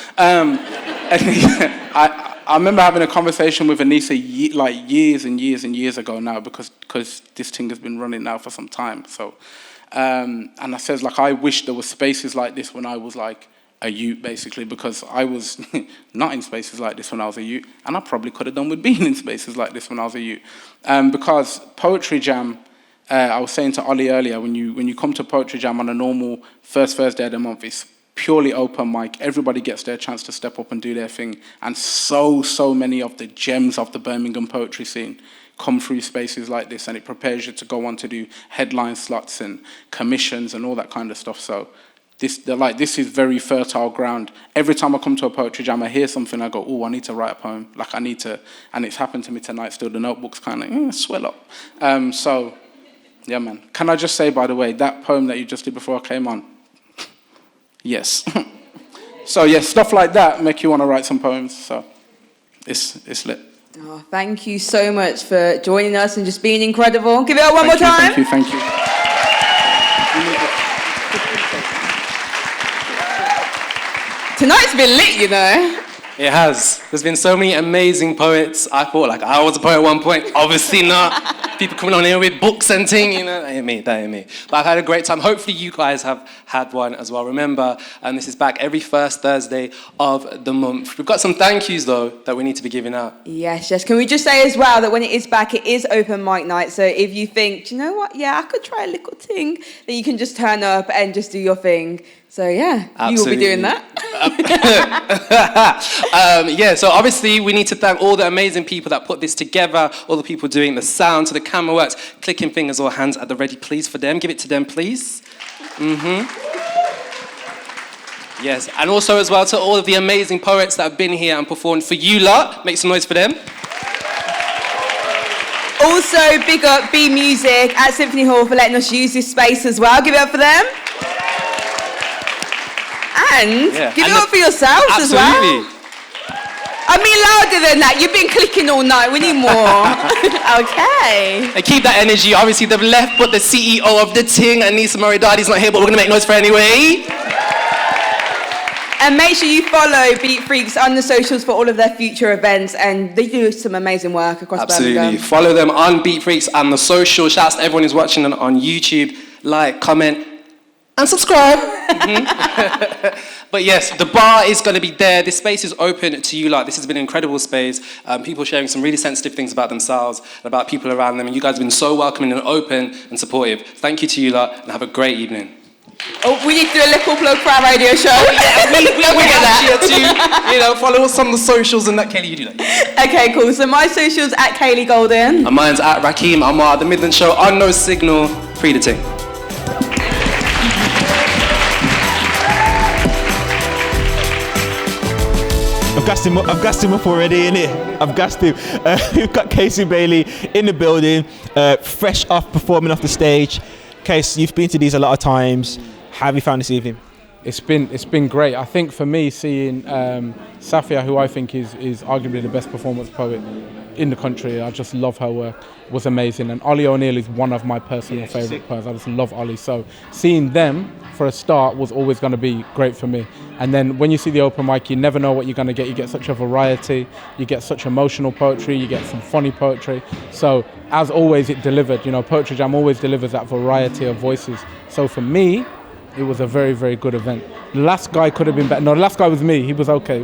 I remember having a conversation with Anissa years and years and years ago now because this thing has been running now for some time. So, and I says like I wish there were spaces like this when I was like a youth, basically, because I was not in spaces like this when I was a youth, and I probably could have done with being in spaces like this when I was a youth. Because Poetry Jam, I was saying to Ollie earlier, when you come to Poetry Jam on a normal first Thursday of the month, it's purely open mic. Everybody gets their chance to step up and do their thing, and so many of the gems of the Birmingham poetry scene come through spaces like this, and it prepares you to go on to do headline slots and commissions and all that kind of stuff. So this is very fertile ground. Every time I come to a Poetry Jam, I hear something, I go, oh, I need to write a poem. Like I need to, and it's happened to me tonight still, the notebook's kind of swell up. So, yeah, man. Can I just say, by the way, that poem that you just did before I came on, yes. So, yeah, stuff like that make you want to write some poems. So, it's lit. Oh, thank you so much for joining us and just being incredible. Give it up one more time. Thank you. Tonight's been lit, you know. It has. There's been so many amazing poets. I thought like I was a poet at one point. Obviously not. People coming on here with books and thing, you know. That ain't me. But I've had a great time. Hopefully you guys have had one as well. Remember, this is back every first Thursday of the month. We've got some thank yous though that we need to be giving out. Yes. Can we just say as well that when it is back, it is open mic night. So if you think, do you know what? Yeah, I could try a little thing. Then you can just turn up and just do your thing. So yeah, absolutely. You will be doing that. So obviously we need to thank all the amazing people that put this together, all the people doing the sound, so the camera works, clicking fingers or hands at the ready, please, for them. Give it to them, please. Yes, and also as well to all of the amazing poets that have been here and performed for you lot. Make some noise for them. Also, big up B Music at Symphony Hall for letting us use this space as well. Give it up for them. And give it up for yourselves as well. Absolutely. I mean, louder than that. You've been clicking all night. We need more. Okay. And keep that energy. Obviously, they've left, but the CEO of the ting, Anissa Moridadi's not here, but we're going to make noise for her anyway. And make sure you follow Beatfreeks on the socials for all of their future events, and they do some amazing work across Birmingham. Absolutely. Follow them on Beatfreeks and the social. Shouts to everyone who's watching on YouTube. Like, comment, and subscribe. But yes, the bar is going to be there. This space is open to you lot. This has been an incredible space. People sharing some really sensitive things about themselves, about people around them, and you guys have been so welcoming and open and supportive. Thank you to you lot, and have a great evening. Oh, we need to do a little plug for our radio show. Oh, yeah, we get that too. Follow us on the socials and that. Kaylee, you do that. Okay, cool. So my socials at Kaylee Golden. And mine's at Rakeem Amar, The Midland Show, on No Signal, free the ting. I've gassed him up already, innit? I've gassed him. We've got Casey Bailey in the building, fresh off performing off the stage. Case, you've been to these a lot of times. How have you found this evening? It's been great. I think for me, seeing Safia, who I think is arguably the best performance poet in the country, I just love her work, was amazing. And Ollie O'Neill is one of my personal favourite poets. I just love Ollie. So seeing them for a start was always going to be great for me. And then when you see the open mic, you never know what you're going to get. You get such a variety. You get such emotional poetry. You get some funny poetry. So as always, it delivered. Poetry Jam always delivers that variety of voices. So for me, it was a very, very good event. The last guy could have been better. No, the last guy was me. He was okay.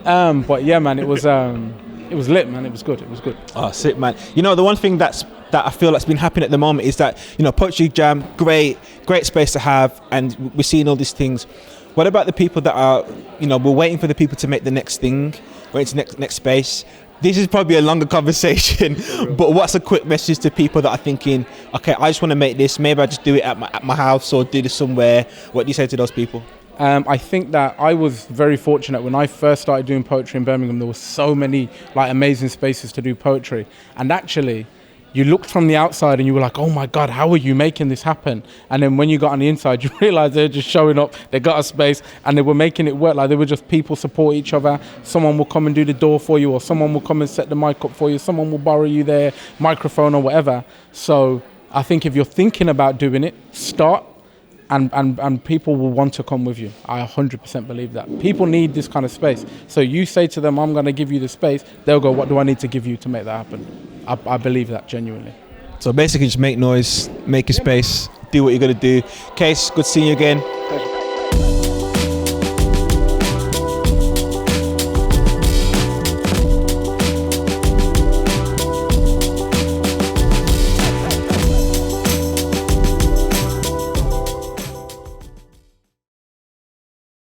But yeah, man, it was lit, man. It was good. Oh, sick, man. The one thing that I feel that's been happening at the moment is that, Poetry Jam, great space to have, and we're seeing all these things. What about the people that are, we're waiting for the people to make the next thing, waiting to next space? This is probably a longer conversation, but what's a quick message to people that are thinking, okay, I just want to make this, maybe I just do it at my house or do this somewhere? What do you say to those people? I think that I was very fortunate when I first started doing poetry in Birmingham. There were so many amazing spaces to do poetry, and actually you looked from the outside and you were like, oh my God, how are you making this happen? And then when you got on the inside, you realized they're just showing up, they got a space and they were making it work. Like they were just people support each other. Someone will come and do the door for you, or someone will come and set the mic up for you. Someone will borrow you their microphone or whatever. So I think if you're thinking about doing it, start. And people will want to come with you. I 100% believe that. People need this kind of space. So you say to them, I'm going to give you the space. They'll go, what do I need to give you to make that happen? I believe that genuinely. So basically just make noise, make a space, do what you're going to do. Case, good seeing you again. Pleasure.